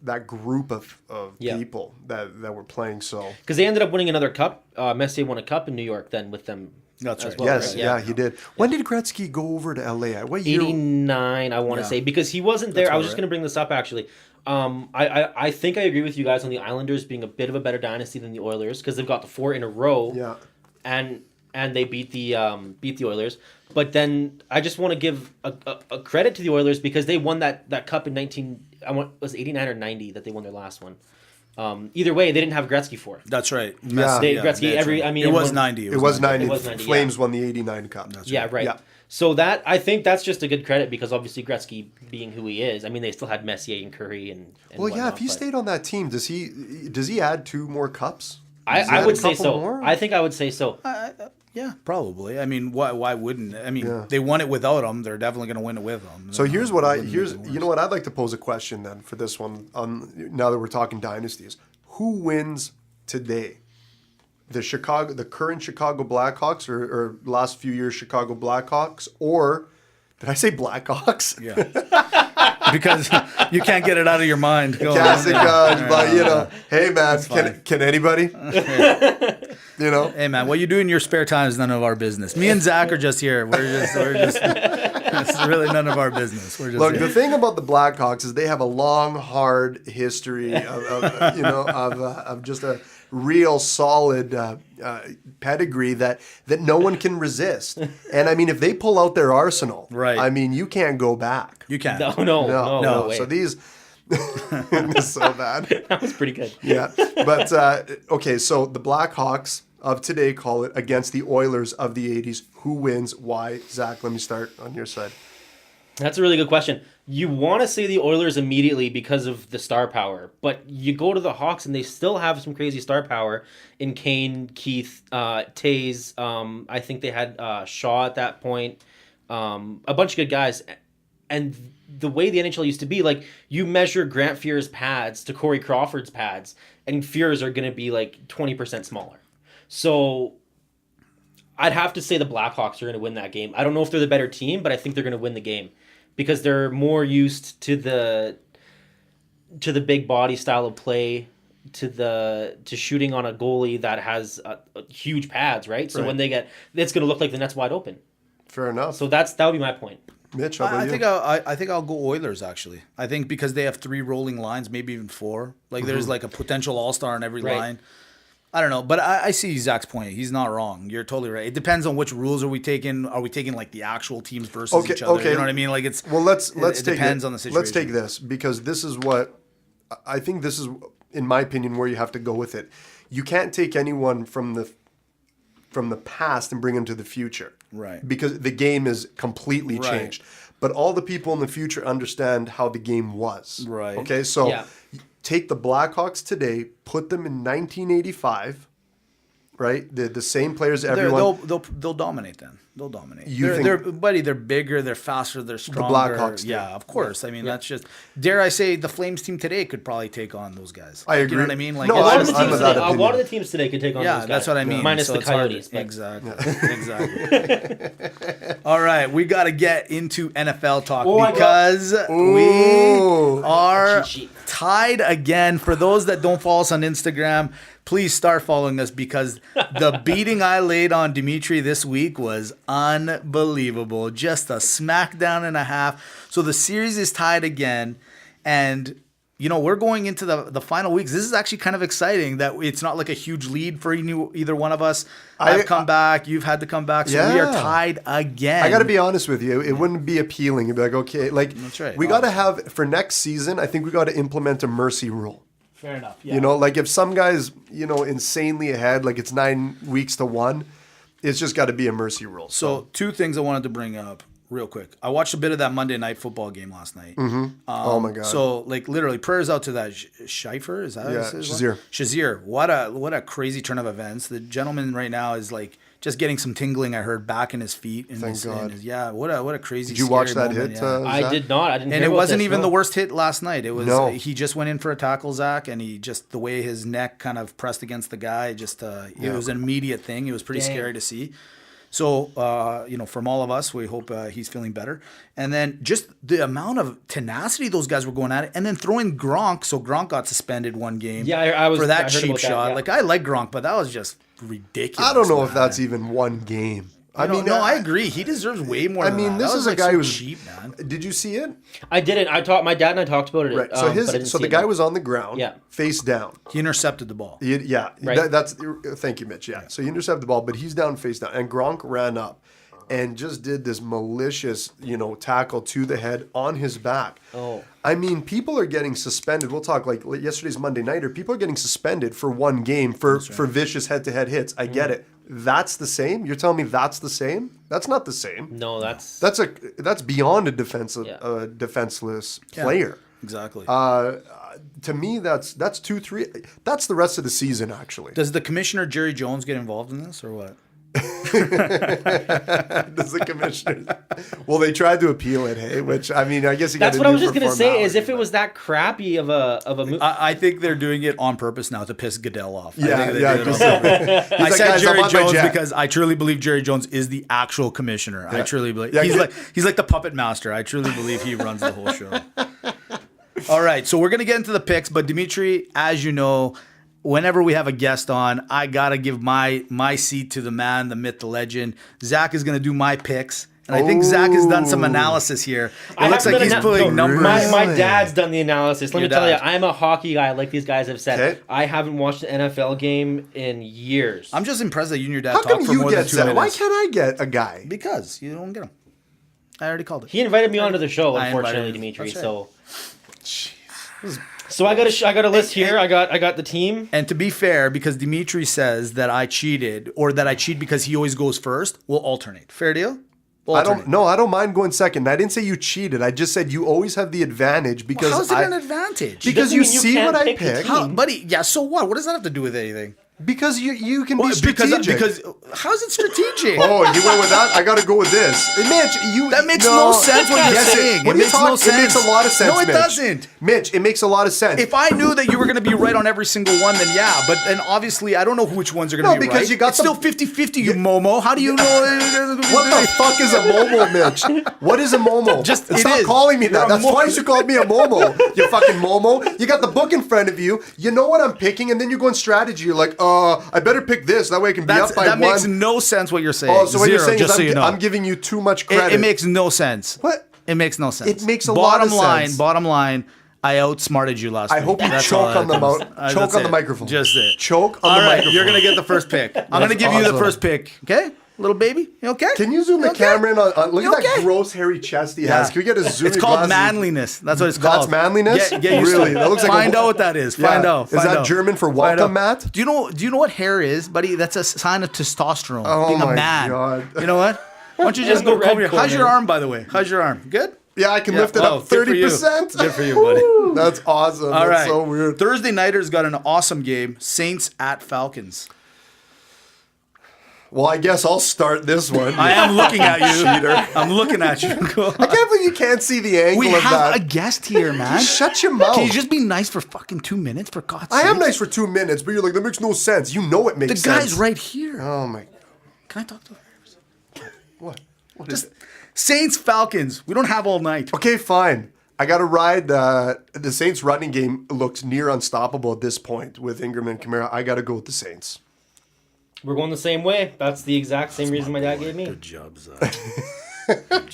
that group of people that were playing. So because they ended up winning another cup. Messier won a cup in New York then with them. That's right. Well, yes, right? yeah, he did. When did Gretzky go over to LA? What year? 89, I want to say, because he wasn't there. I was just going to bring this up actually. I think I agree with you guys on the Islanders being a bit of a better dynasty than the Oilers because they've got the 4 in a row. Yeah. And they beat the Oilers. But then I just want to give a credit to the Oilers because they won that cup in was it 89 or 90 that they won their last one. Either way, they didn't have Gretzky for. That's right. Yeah. Gretzky it was 90. It was 90. It was 90, Flames won the 89 Cup. Right. Yeah. So I think that's just a good credit because obviously Gretzky being who he is. I mean, they still had Messier and Curry and whatnot, if he stayed on that team, does he add 2 more cups? I would say so. More? I think I would say so. Yeah, probably. I mean, why wouldn't? I mean, they won it without him. They're definitely going to win it with him. So you know what, I'd like to pose a question then for this one. Now that we're talking dynasties, who wins today? The current Chicago Blackhawks or last few years Chicago Blackhawks, or did I say Blackhawks? Yeah. Because you can't get it out of your mind. Classic, but hey man, can anybody? Hey man, what you do in your spare time is none of our business. Me and Zack are just here. We're just it's really none of our business. We're just Look, here. the thing about the Blackhawks is they have a long, hard history of just a real solid pedigree that no one can resist. And I mean, if they pull out their arsenal, right? I mean, you can't go back. You can't. No way. So these. This is so bad. That was pretty good. Yeah, but okay. So the Blackhawks of today call it against the Oilers of the '80s. Who wins? Why? Zach, let me start on your side. That's a really good question. You want to say the Oilers immediately because of the star power, but you go to the Hawks and they still have some crazy star power in Kane, Keith, Taze. I think they had Shaw at that point. A bunch of good guys. And the way the NHL used to be, like, you measure Grant Fuhr's pads to Corey Crawford's pads, and Fuhr's are going to be like 20% smaller. So I'd have to say the Blackhawks are going to win that game. I don't know if they're the better team, but I think they're going to win the game because they're more used to the big body style of play, to shooting on a goalie that has huge pads, right? So when they get, it's going to look like the net's wide open. Fair enough. So that would be my point. Mitch, how about you? I think I'll go Oilers, actually. I think because they have 3 rolling lines, maybe even 4. Like there's like a potential all-star on every line. I don't know, but I see Zach's point. He's not wrong. You're totally right. It depends on which rules are we taking. Are we taking like the actual teams versus each other? You know what I mean? Like it's it depends on the situation. Let's take this, because this is what I think. This is, in my opinion, where you have to go with it. You can't take anyone from the past and bring them to the future, right? Because the game is completely changed. But all the people in the future understand how the game was, right? Okay, so take the Blackhawks today, put them in 1985, right? The same players, everyone. They'll dominate then. They'll dominate. They're bigger, they're faster, they're stronger. The Blackhawks, yeah, of course. I mean, that's just, dare I say, the Flames team today could probably take on those guys. I agree. You know what I mean? Like, no, a lot of the teams today could take on those guys. Yeah, that's what I mean. Minus the Coyotes. Exactly. Exactly. All right, we got to get into NFL talk because we are tied again. For those that don't follow us on Instagram, please start following us, because the beating I laid on Dimitri this week was unbelievable. Just a smackdown and a half. So the series is tied again. And, you know, we're going into the final weeks. This is actually kind of exciting that it's not like a huge lead for either one of us. I've come back. You've had to come back. So we are tied again. I got to be honest with you. It wouldn't be appealing. It'd be like, okay, like, that's right. We got to have, for next season, I think we got to implement a mercy rule. Fair enough. Yeah. You know, like if some guy's, insanely ahead, like it's 9 weeks to 1, it's just got to be a mercy rule. So 2 things I wanted to bring up real quick. I watched a bit of that Monday Night Football game last night. Oh my God. So like literally prayers out to that Schaefer. Is that Shazier. Shazier. What a crazy turn of events. The gentleman right now is like just getting some tingling, I heard, back in his feet. Thank God. What a crazy. Did you watch that moment, hit? I did not. I didn't. And hear it wasn't this, even the worst hit last night. It was he just went in for a tackle, Zack, and he just, the way his neck kind of pressed against the guy, just it was an immediate thing. It was pretty scary to see. So, from all of us, we hope he's feeling better. And then just the amount of tenacity those guys were going at it, and then throwing Gronk. So Gronk got suspended one game for that cheap shot. Like, I like Gronk, but that was just ridiculous. I don't know if that's even one game. I agree. He deserves way more than that. This is a guy who's cheap, man. Did you see it? I didn't. My dad and I talked about it. Right. So the guy was on the ground, face down. He intercepted the ball. Right. Thank you, Mitch. Yeah. So he intercepted the ball, but he's down face down, and Gronk ran up and just did this malicious, tackle to the head on his back. Oh. I mean, people are getting suspended. We'll talk like yesterday's Monday Nighter. People are getting suspended for one game for vicious head-to-head hits. I get it. That's the same? You're telling me that's the same? That's not the same. No, that's beyond a defenseless player. Exactly. To me, that's 2-3. That's the rest of the season, actually. Does the commissioner Jerry Jones get involved in this or what? Does the commissioner? Well, they tried to appeal it, which I guess that's what I was just gonna say. Is if it was that crappy of a movie, I think they're doing it on purpose now to piss Goodell off. I said Jerry Jones because I truly believe Jerry Jones is the actual commissioner. I truly believe he's like the puppet master. I truly believe he runs the whole show. All right, so we're gonna get into the picks, but Dimitri, as you know, whenever we have a guest on, I gotta give my seat to the man, the myth, the legend. Zach is gonna do my picks, and I think Zach has done some analysis here. It looks like he's putting numbers. My dad's done the analysis. Let me tell you, I'm a hockey guy, like these guys have said. Okay. I haven't watched an NFL game in years. I'm just impressed that you and your dad talk for more than 2 minutes. Why can't I get a guy? Because you don't get him. I already called it. He invited me onto the show, unfortunately, Dimitri. So I got a list here. I got the team. And to be fair, because Dimitri says that I cheated, or that I cheat because he always goes first, we'll alternate. Fair deal? I don't mind going second. I didn't say you cheated. I just said you always have the advantage because how's it an advantage? Because you see what I pick. Buddy, so what? What does that have to do with anything? Because you can be strategic. Because how's it strategic? Oh, you went with that? I got to go with this. Mitch, that makes no sense what you're saying. It makes no sense. It makes a lot of sense, No, it Mitch. doesn't. Mitch, it makes a lot of sense. If I knew that you were going to be right on every single one, then yeah. But then obviously, I don't know which ones are going to be right. because you got it's still 50-50, you Momo. How do you know? What the fuck is a Momo, Mitch? What is a Momo? Stop calling me that. That's twice you called me a Momo. You fucking Momo. You got the book in front of you. You know what I'm picking, and then you go in strategy. You're like, I better pick this. That way I can be up by one. That makes no sense what you're saying. Oh, so what you're saying is I'm giving you too much credit. It makes no sense. What? It makes no sense. It makes a lot of sense. Bottom line, I outsmarted you last week. I hope you choke on the microphone. Just it. Choke on the microphone. You're going to get the first pick. I'm going to give you the first pick. Okay? Little baby, you okay? Can you zoom the camera in on look at that gross hairy chest he has. Can we get a zoom? It's called manliness. That's what it's called. That's manliness? Get used to it. That looks like Find out what that is. Find out. Is that German for welcome, Matt? Do you know what hair is, buddy? That's a sign of testosterone. Oh being a my man. God. You know what? Why don't you just go comb your... How's your arm, by the way? How's your arm? Good? Yeah, I can lift it up 30%. Good for you, buddy. That's awesome. All right. That's so weird. Thursday nighters got an awesome game. Saints at Falcons. Well, I guess I'll start this one. I am looking at you. Cheater. I'm looking at you. I can't believe you can't see the angle of that. We have a guest here, man. Shut your mouth. Can you just be nice for fucking 2 minutes, for God's sake? I am nice for 2 minutes, but you're like, that makes no sense. You know it makes sense. The guy's right here. Oh, my. Can I talk to him? What? What Just is it? Saints Falcons. We don't have all night. Okay, fine. I got to ride. The Saints running game looks near unstoppable at this point with Ingram and Kamara. I got to go with the Saints. We're going the same way. That's the exact same reason my dad gave me. Good job, Zack.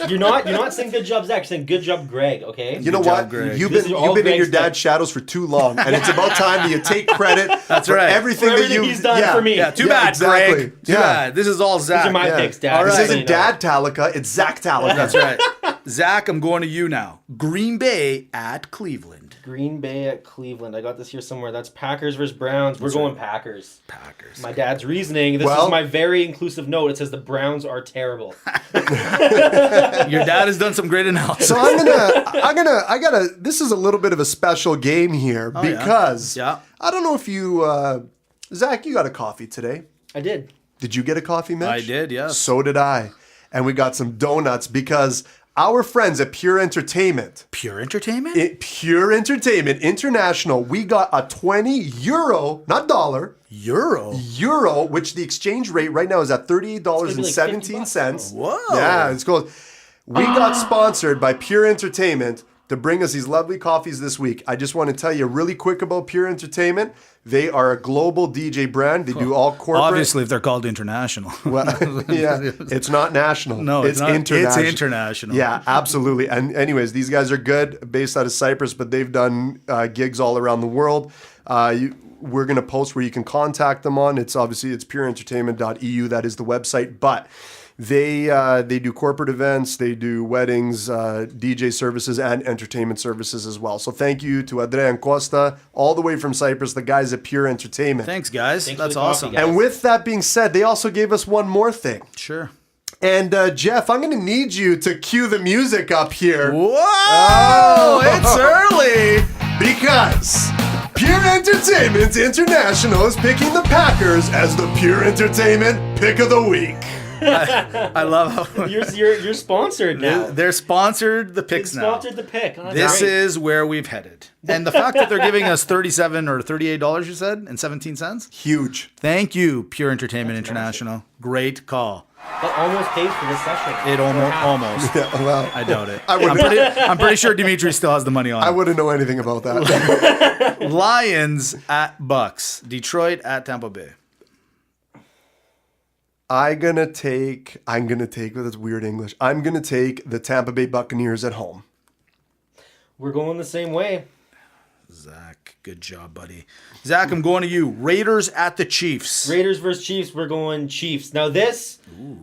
You're not saying good job, Zach. You're saying good job, Greg. Okay. You know what? You've been in your dad's shadows for too long, and it's about time that you take credit. That's for right. everything for everything he's done for me. Yeah, too bad, exactly. Greg. Too bad. This is all Zach. These are my picks, Dad. All right. This isn't Dad Talica. It's Zack Talica. That's right. Zach, I'm going to you now. Green Bay at Cleveland. Green Bay at Cleveland. I got this here somewhere. That's Packers versus Browns. We're going Packers. Packers. My dad's reasoning. This is my very inclusive note. It says the Browns are terrible. Your dad has done some great analysis. So I gotta. This is a little bit of a special game here because I don't know if you, Zach, you got a coffee today. I did. Did you get a coffee, Mitch? I did, yes. So did I. And we got some donuts because our friends at Pure Entertainment. Pure Entertainment? Pure Entertainment International. We got a €20, not dollar. Euro, which the exchange rate right now is at $38.17. Whoa. Yeah, it's cool. We got sponsored by Pure Entertainment to bring us these lovely coffees this week. I just want to tell you really quick about Pure Entertainment. They are a global DJ brand. They do all corporate. Obviously, if they're called international. Well, yeah, it's not national. No, it's not. International. It's international. Yeah, absolutely. And anyways, these guys are good, based out of Cyprus, but they've done gigs all around the world. We're going to post where you can contact them on. It's pureentertainment.eu. That is the website. But they do corporate events, they do weddings, DJ services, and entertainment services as well. So thank you to Adrian Costa, all the way from Cyprus, the guys at Pure Entertainment. Thanks, guys. That's awesome. Coffee, guys. And with that being said, they also gave us one more thing. Sure. And Jeff, I'm going to need you to cue the music up here. Whoa! It's early! Because Pure Entertainment International is picking the Packers as the Pure Entertainment Pick of the Week. I love how you're sponsored now. They're sponsored the picks They've now. Sponsored the pick. Oh, this great. is where we've headed. And the fact that they're giving us $37 or $38, you said, and 17 cents? Huge. Thank you, Pure Entertainment International. Massive. Great call. That almost pays for this session. It almost. Yeah, well, I doubt it. I'm pretty sure Dimitri still has the money on it. I wouldn't know anything about that. Lions at Bucks. Detroit at Tampa Bay. I'm gonna take with this weird English. I'm gonna take the Tampa Bay Buccaneers at home. We're going the same way. Zach, good job, buddy. Zach, I'm going to you. Raiders at the Chiefs. Raiders versus Chiefs. We're going Chiefs. Now this,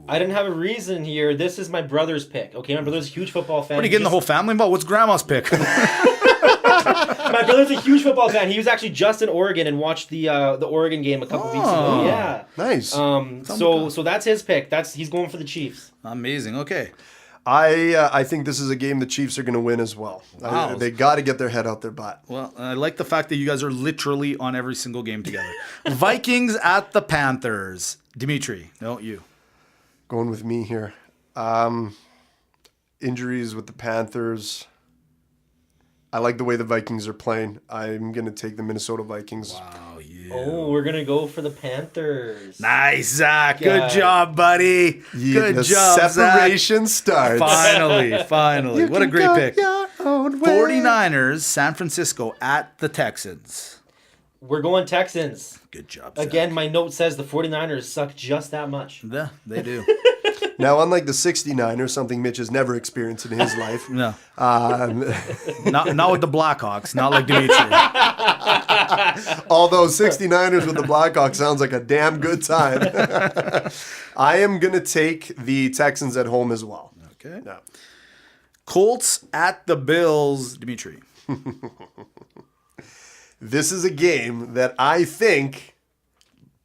I didn't have a reason here. This is my brother's pick. Okay, my brother's a huge football fan. What are you getting the whole family involved? What's Grandma's pick? My brother's a huge football fan. He was actually just in Oregon and watched the Oregon game a couple weeks ago. Yeah, nice. So that's his pick. He's going for the Chiefs. Amazing. Okay. I think this is a game the Chiefs are going to win as well. Wow. They got to get their head out their butt. Well, I like the fact that you guys are literally on every single game together. Vikings at the Panthers. Dimitri, no, you. Going with me here. Injuries with the Panthers. I like the way the Vikings are playing. I'm going to take the Minnesota Vikings. Wow, yeah. Oh, we're going to go for the Panthers. Nice, Zach. Good Yeah. job, buddy. Good the job, separation starts. Finally. What a great Go pick. your own way. 49ers, San Francisco at the Texans. We're going Texans. Good job, Zach. Again, my note says the 49ers suck just that much. Yeah, they do. Now, unlike the 69ers, something Mitch has never experienced in his life. No. Not with the Blackhawks. Not like Dimitri. Although 69ers with the Blackhawks sounds like a damn good time. I am going to take the Texans at home as well. Okay. Yeah. Colts at the Bills. Dimitri. This is a game that I think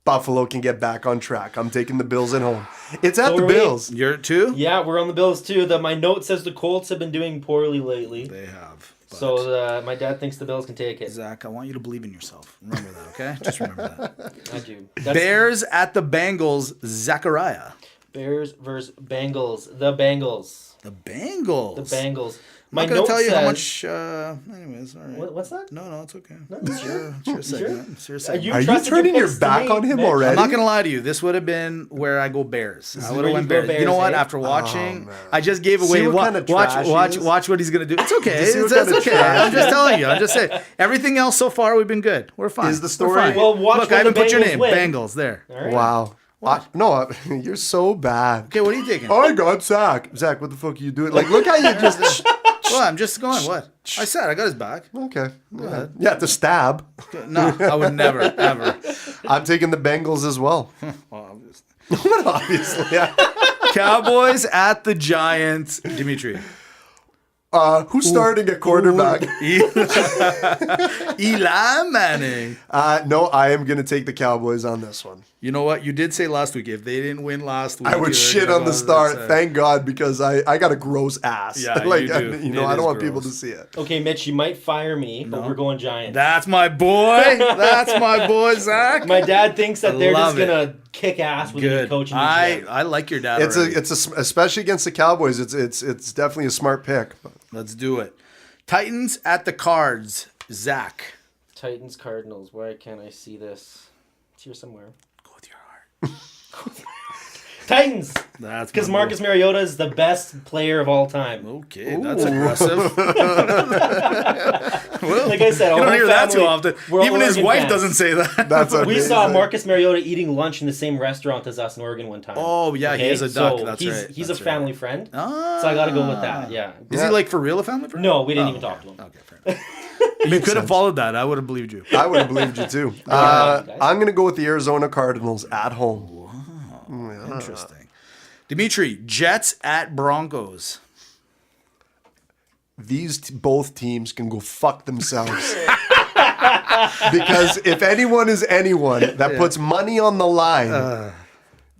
Buffalo can get back on track. I'm taking the Bills at home. It's at So the are we. Bills. You're two? Yeah, we're on the Bills too. My note says the Colts have been doing poorly lately. They have. But So my dad thinks the Bills can take it. Zach, I want you to believe in yourself. Remember that, okay? Just remember that. I do. Bears at the Bengals. Zachariah. Bears versus Bengals. The Bengals. The Bengals. The Bengals. I'm not going to tell you how much. Anyways, all right. What's that? No, it's okay. you sure? It's your segment. It's your segment. Are you trusted turning your picks to back me, on him Mitch? already? I'm not going to lie to you. This would have been where I go Bears. I would where have you went go Bears. You know Bears, what? eh? After watching, man. I just gave away. See what kind of trash he is? Watch what he's going to do. It's okay. you see what It's kind of okay. trash I'm just telling you. I'm just saying. Everything else so far, we've been good. We're fine. Is the We're story- fine. Well, watch Look, when I haven't the put your Bengals name. win. Bengals. There. All right. Wow. No, you're so bad. Okay, what are you taking? Oh, I got Zach. Zach, what the fuck are you doing? Like, look how you just... Well, I'm just going. What? I said I got his back. Okay. Go ahead. Yeah, to stab. No, I would never, ever. I'm taking the Bengals as well. Well, obviously. Obviously, yeah. Cowboys at the Giants. Dimitri. Who's starting at quarterback? Eli Manning. No, I am going to take the Cowboys on this one. You know what? You did say last week if they didn't win last week, I would shit on the start. Thank God, because I got a gross ass. Yeah, like, you do. You know, It I don't is want people to gross. see it. Okay, Mitch, you might fire me, but we're going Giants. That's my boy. That's my boy, Zach. My dad thinks that they're love just gonna kick ass with Good. me coaching. I like your dad. It's already. especially against the Cowboys. It's definitely a smart pick. Let's do it. Titans at the Cards. Zach. Titans Cardinals. Why can't I see this? It's here somewhere. Go with your heart. Titans. That's Because my Marcus Mariota is the best player of all time. boy. Okay, that's aggressive. Well, Like I said, you our don't whole hear that too family, often. we're all Even his Oregon wife fans. doesn't say that. That's We amazing. saw Marcus Mariota eating lunch in the same restaurant as us in Oregon one time. Oh, yeah, he is a duck. So That's he's, right. He's That's a right. family friend. Ah. So I got to go with that. Yeah. Is he like for real a family friend? No, we didn't even talk to him. Okay, fair enough. You could have followed that. I would have believed you. I would have believed you too. guys. I'm going to go with the Arizona Cardinals at home. Interesting. Dimitri, Jets at Broncos. These both teams can go fuck themselves. Because if anyone is anyone that puts money on the line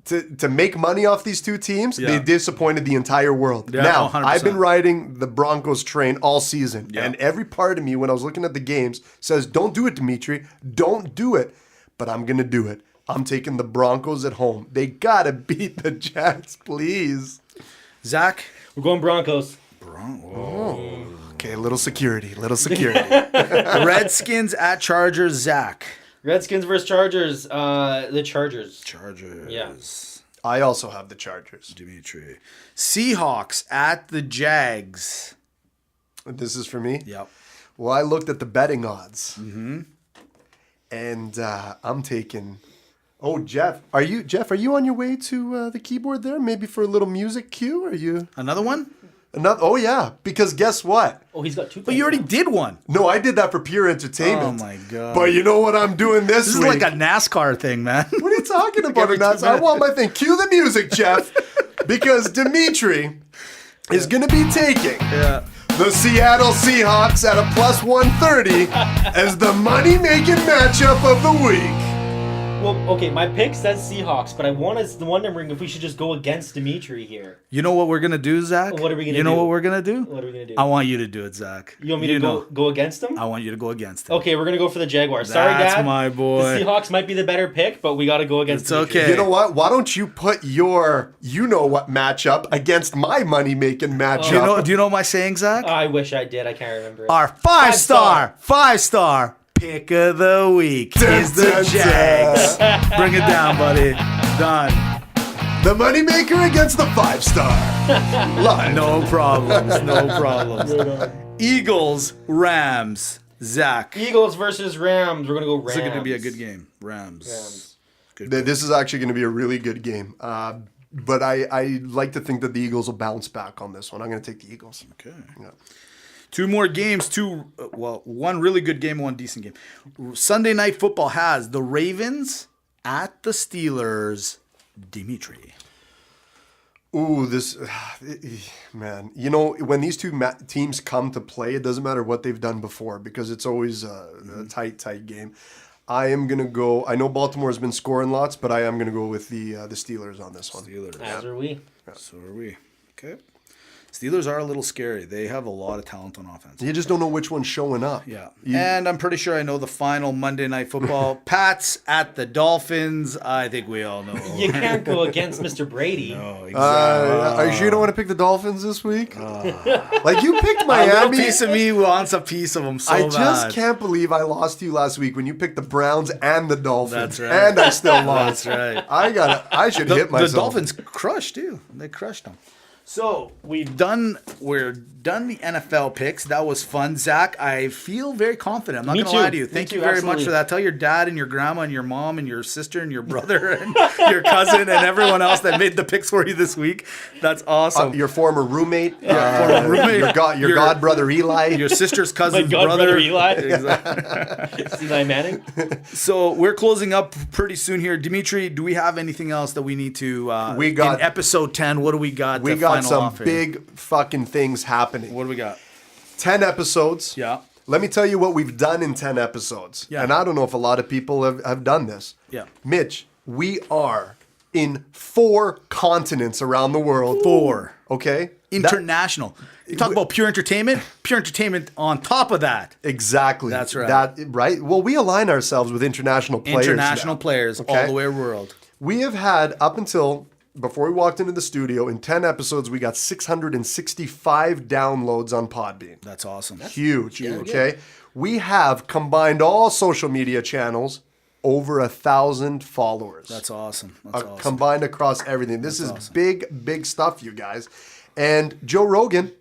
to make money off these two teams, they disappointed the entire world. Yeah, now, 100%. I've been riding the Broncos train all season, Yeah. and every part of me, when I was looking at the games, says, don't do it, Dimitri. Don't do it. But I'm going to do it. I'm taking the Broncos at home. They got to beat the Jets, please. Zach? We're going Broncos. Okay, a little security, Redskins at Chargers. Zach? Redskins versus Chargers. The Chargers. Chargers. Yeah. I also have the Chargers. Dimitri. Seahawks at the Jags. This is for me? Yep. Well, I looked at the betting odds. And I'm taking... Oh, Jeff. Are you on your way to the keyboard there? Maybe for a little music cue? Are you... Another one? Oh, yeah. Because guess what? Oh, he's got two. But you already did one. No, I did that for pure entertainment. Oh, my God. But you know what I'm doing this This is week? like a NASCAR thing, man. What are you talking about? every 2 I want my thing. Cue the music, Jeff. Because Dimitri is going to be taking... Yeah. The Seattle Seahawks at a plus 130 as the money-making matchup of the week. Well, okay, my pick says Seahawks, but I'm wondering if we should just go against Dimitri here. You know what we're gonna do, Zach? What are we gonna do? You know what we're gonna do? What are we gonna do? I want you to do it, Zach. You want me to go against him? I want you to go against him. Okay, we're gonna go for the Jaguars. Sorry, That's Dad. my boy. The Seahawks might be the better pick, but we got to go against. It's Dimitri. okay. You know what? Why don't you put your you-know-what matchup against my money-making matchup? Do you know my saying, Zach? I wish I did. I can't remember it. Our five-star pick of the week is the Jags. Bring it down, buddy. Done. The moneymaker against the 5-star. Live. No problems. No problems. Eagles, Rams, Zach. Eagles versus Rams. We're gonna go Rams. This is going to be a good game. Rams. Good. This is actually going to be a really good game. But I like to think that the Eagles will bounce back on this one. I'm going to take the Eagles. Okay. Yeah. Two more games. One really good game, one decent game. Sunday Night Football has the Ravens at the Steelers. Dimitri. Ooh, man. You know, when these two teams come to play, it doesn't matter what they've done before because it's always a tight game. I am going to go. I know Baltimore's been scoring lots, but I am going to go with the Steelers on this one. Steelers. As are we. Yeah. So are we. Okay. Steelers are a little scary. They have a lot of talent on offense. You just don't know which one's showing up. Yeah. And I'm pretty sure I know the final Monday Night Football. Pats at the Dolphins. I think we all know. You can't go against Mr. Brady. No, exactly. Are you sure you don't want to pick the Dolphins this week? Like you picked A Miami. little piece of me wants a piece of them so I bad. just can't believe I lost to you last week when you picked the Browns and the Dolphins. That's right. And I still lost. That's right. I should hit myself. The Dolphins crushed too. They crushed them. So we're done the NFL picks. That was fun, Zach. I feel very confident. I'm not Me going to too. lie to you. Me Thank too, you very much absolutely. for that. Tell your dad and your grandma and your mom and your sister and your brother and your cousin and everyone else that made the picks for you this week. That's awesome. Your former roommate, former roommate. your godbrother Eli. Your sister's My cousin's godbrother brother. Eli. Exactly. Eli Manning. So we're closing up pretty soon here. Dimitri, do we have anything else that we need to? We got in episode 10. What do we got? We to got final some off here? big fucking things happening. What do we got? 10 episodes. Yeah. Let me tell you what we've done in 10 episodes. Yeah. And I don't know if a lot of people have done this. Yeah. Mitch, we are in 4 continents around the world. 4. Okay? International. You talk about pure entertainment on top of that. Exactly. That's right. Right? Well, we align ourselves with international players. International now. players Okay? all the way world. We have had, up until before we walked into the studio, in 10 episodes, we got 665 downloads on Podbean. That's awesome. Huge, okay? We have combined all social media channels, over 1,000 followers. That's awesome. That's awesome. Combined across everything. This is awesome. big stuff, you guys. And Joe Rogan,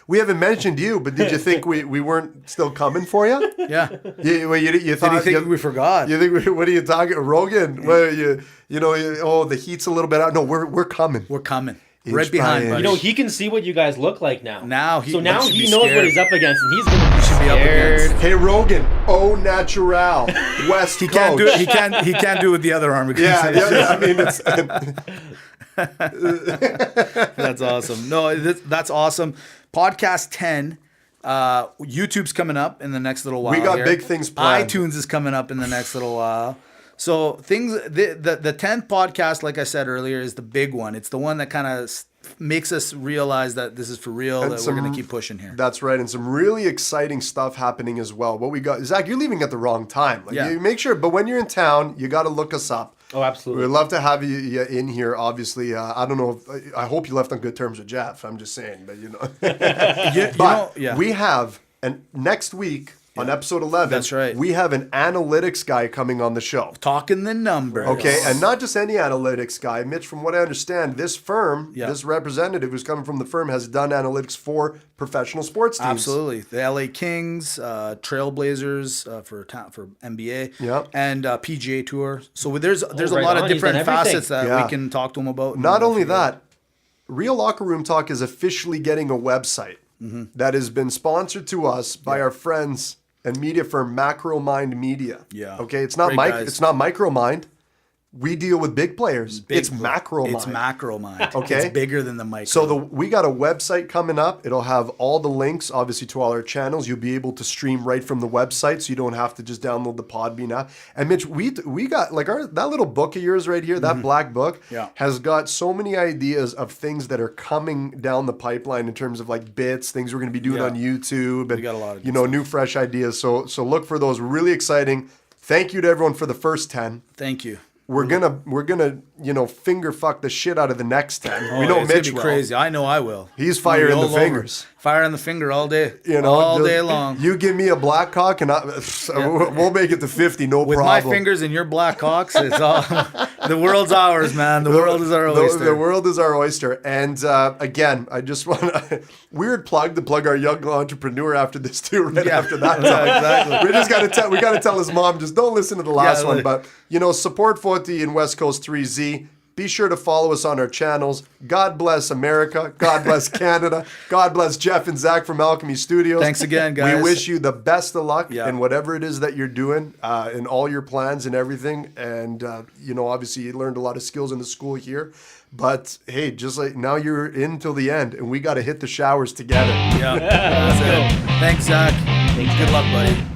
we haven't mentioned you, but did you think we weren't still coming for you? Yeah. You thought, Did you think we forgot? You think what are you talking, Rogan? What the heat's a little bit out. No, we're coming. We're coming. Inch Right behind, by buddy. You know, he can see what you guys look like now. Now he should knows be what scared. he's up against, and he's gonna be be up scared. against. Hey Rogan, au natural, West He Coast. can't do it. He can't do it with the other arm. Because Yeah, I mean, it's, That's awesome. No, that's awesome. Podcast 10. YouTube's coming up in the next little while. We got here. big things planned. iTunes is coming up in the next little while. So the 10th podcast, like I said earlier, is the big one. It's the one that kind of makes us realize that this is for real, And that we're going to keep pushing here. That's right, and some really exciting stuff happening as well. What we got, Zach, you're leaving at the wrong time. Like, Yeah. you make sure, but when you're in town, you got to look us up. Oh, absolutely. We'd love to have you in here. Obviously, I don't know. I hope you left on good terms with Jeff. I'm just saying, but we have, and next week on episode 11, That's right. we have an analytics guy coming on the show. Talking the numbers. Okay, and not just any analytics guy. Mitch, from what I understand, this firm, Yeah. this representative who's coming from the firm has done analytics for professional sports teams. Absolutely, the LA Kings, Trailblazers for NBA, Yep. and PGA Tour. So there's a right lot on. of He's done different everything. facets that Yeah. we can talk to him about. Not only that, Real Locker Room Talk is officially getting a website that has been sponsored to us by our friends and media firm Macromind Media. Yeah. Okay, it's not Great guys. it's not Micromind. We deal with big players. It's macro mind. It's macro mind. Okay. It's bigger than the micro. So we got a website coming up. It'll have all the links, obviously, to all our channels. You'll be able to stream right from the website, so you don't have to just download the Podbean app. And Mitch, we got like that little book of yours right here, that black book, has got so many ideas of things that are coming down the pipeline in terms of like bits, things we're going to be doing on YouTube, and we got a lot of new fresh ideas. So look for those. Really exciting. Thank you to everyone for the first 10. Thank you. We're gonna finger fuck the shit out of the next 10. We know it's Mitch gonna be will. crazy. I know I will. He's firing the fingers. Fire in the finger all day. All day long. You give me a black cock and we'll make it to 50, no With problem. my fingers in your black cocks, it's all the world's ours, man. The world is our oyster. The world is our oyster. And again, I just want a weird plug to plug our young entrepreneur after this too. After that, exactly. We gotta tell his mom, just don't listen to the last one. But support Foti in West Coast 3Z. Be sure to follow us on our channels. God bless America. God bless Canada. God bless Jeff and Zack from Alchemy Studios. Thanks again, guys. We wish you the best of luck in whatever it is that you're doing, in all your plans and everything. And, obviously you learned a lot of skills in the school here. But, hey, just like now you're in till the end, and we got to hit the showers together. Yeah, that's it. Thanks, Zack. Good luck, buddy.